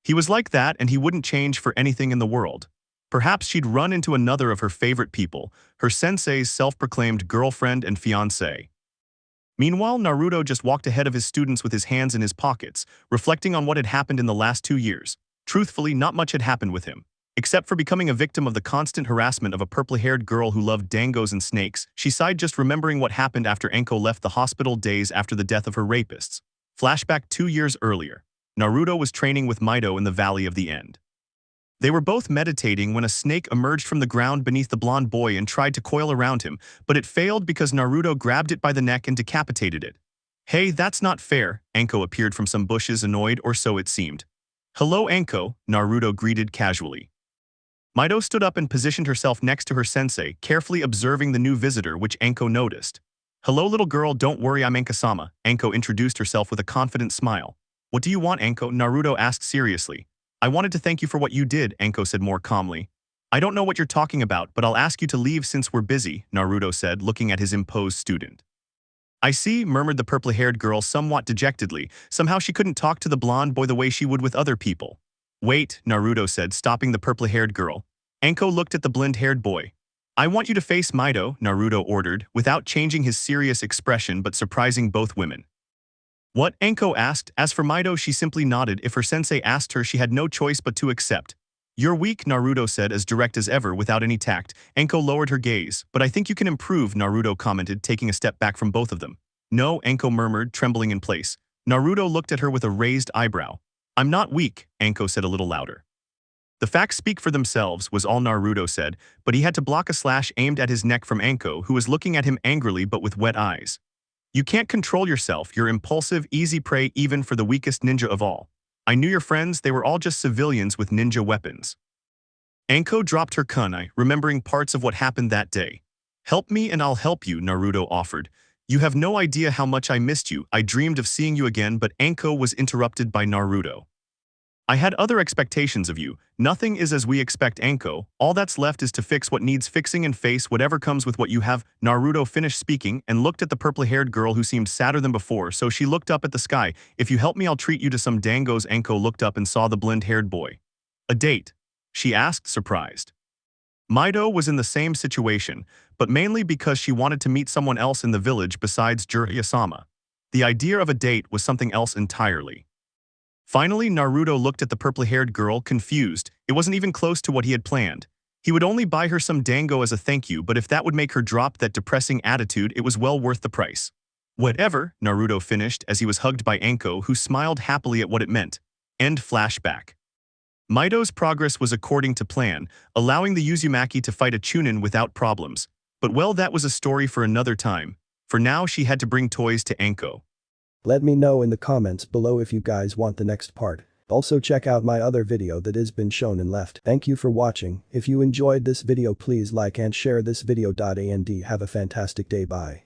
He was like that, and he wouldn't change for anything in the world. Perhaps she'd run into another of her favorite people, her sensei's self-proclaimed girlfriend and fiancé. Meanwhile, Naruto just walked ahead of his students with his hands in his pockets, reflecting on what had happened in the last 2 years. Truthfully, not much had happened with him. Except for becoming a victim of the constant harassment of a purple-haired girl who loved dangos and snakes, she sighed just remembering what happened after Anko left the hospital days after the death of her rapists. Flashback 2 years earlier. Naruto was training with Mito in the Valley of the End. They were both meditating when a snake emerged from the ground beneath the blonde boy and tried to coil around him, but it failed because Naruto grabbed it by the neck and decapitated it. Hey, that's not fair, Anko appeared from some bushes, annoyed, or so it seemed. Hello, Anko, Naruto greeted casually. Mito stood up and positioned herself next to her sensei, carefully observing the new visitor, which Anko noticed. Hello, little girl, don't worry, I'm Anko-sama, Anko introduced herself with a confident smile. What do you want, Anko? Naruto asked seriously. I wanted to thank you for what you did, Anko said more calmly. I don't know what you're talking about, but I'll ask you to leave since we're busy, Naruto said, looking at his imposed student. I see, murmured the purple-haired girl somewhat dejectedly. Somehow she couldn't talk to the blonde boy the way she would with other people. Wait, Naruto said, stopping the purple-haired girl. Anko looked at the blonde-haired boy. I want you to face Mito, Naruto ordered, without changing his serious expression but surprising both women. What? Anko asked. As for Mito, she simply nodded. If her sensei asked her, she had no choice but to accept. You're weak, Naruto said, as direct as ever, without any tact. Anko lowered her gaze. But I think you can improve, Naruto commented, taking a step back from both of them. No, Anko murmured, trembling in place. Naruto looked at her with a raised eyebrow. I'm not weak, Anko said a little louder. The facts speak for themselves, was all Naruto said, but he had to block a slash aimed at his neck from Anko, who was looking at him angrily but with wet eyes. You can't control yourself, you're impulsive, easy prey even for the weakest ninja of all. I knew your friends, they were all just civilians with ninja weapons. Anko dropped her kunai, remembering parts of what happened that day. Help me and I'll help you, Naruto offered. You have no idea how much I missed you, I dreamed of seeing you again, but Anko was interrupted by Naruto. I had other expectations of you. Nothing is as we expect, Anko. All that's left is to fix what needs fixing and face whatever comes with what you have. Naruto finished speaking and looked at the purple-haired girl who seemed sadder than before, so she looked up at the sky. If you help me, I'll treat you to some dangos. Anko looked up and saw the blonde-haired boy. A date? She asked, surprised. Mido was in the same situation, but mainly because she wanted to meet someone else in the village besides Jiraiya-sama. The idea of a date was something else entirely. Finally, Naruto looked at the purple-haired girl, confused. It wasn't even close to what he had planned. He would only buy her some dango as a thank you, but if that would make her drop that depressing attitude, it was well worth the price. Whatever, Naruto finished as he was hugged by Anko, who smiled happily at what it meant. End flashback. Mido's progress was according to plan, allowing the Uzumaki to fight a Chunin without problems. But well, that was a story for another time. For now, she had to bring toys to Anko. Let me know in the comments below if you guys want the next part. Also check out my other video that has been shown and left. Thank you for watching. If you enjoyed this video, please like and share this video. And have a fantastic day. Bye.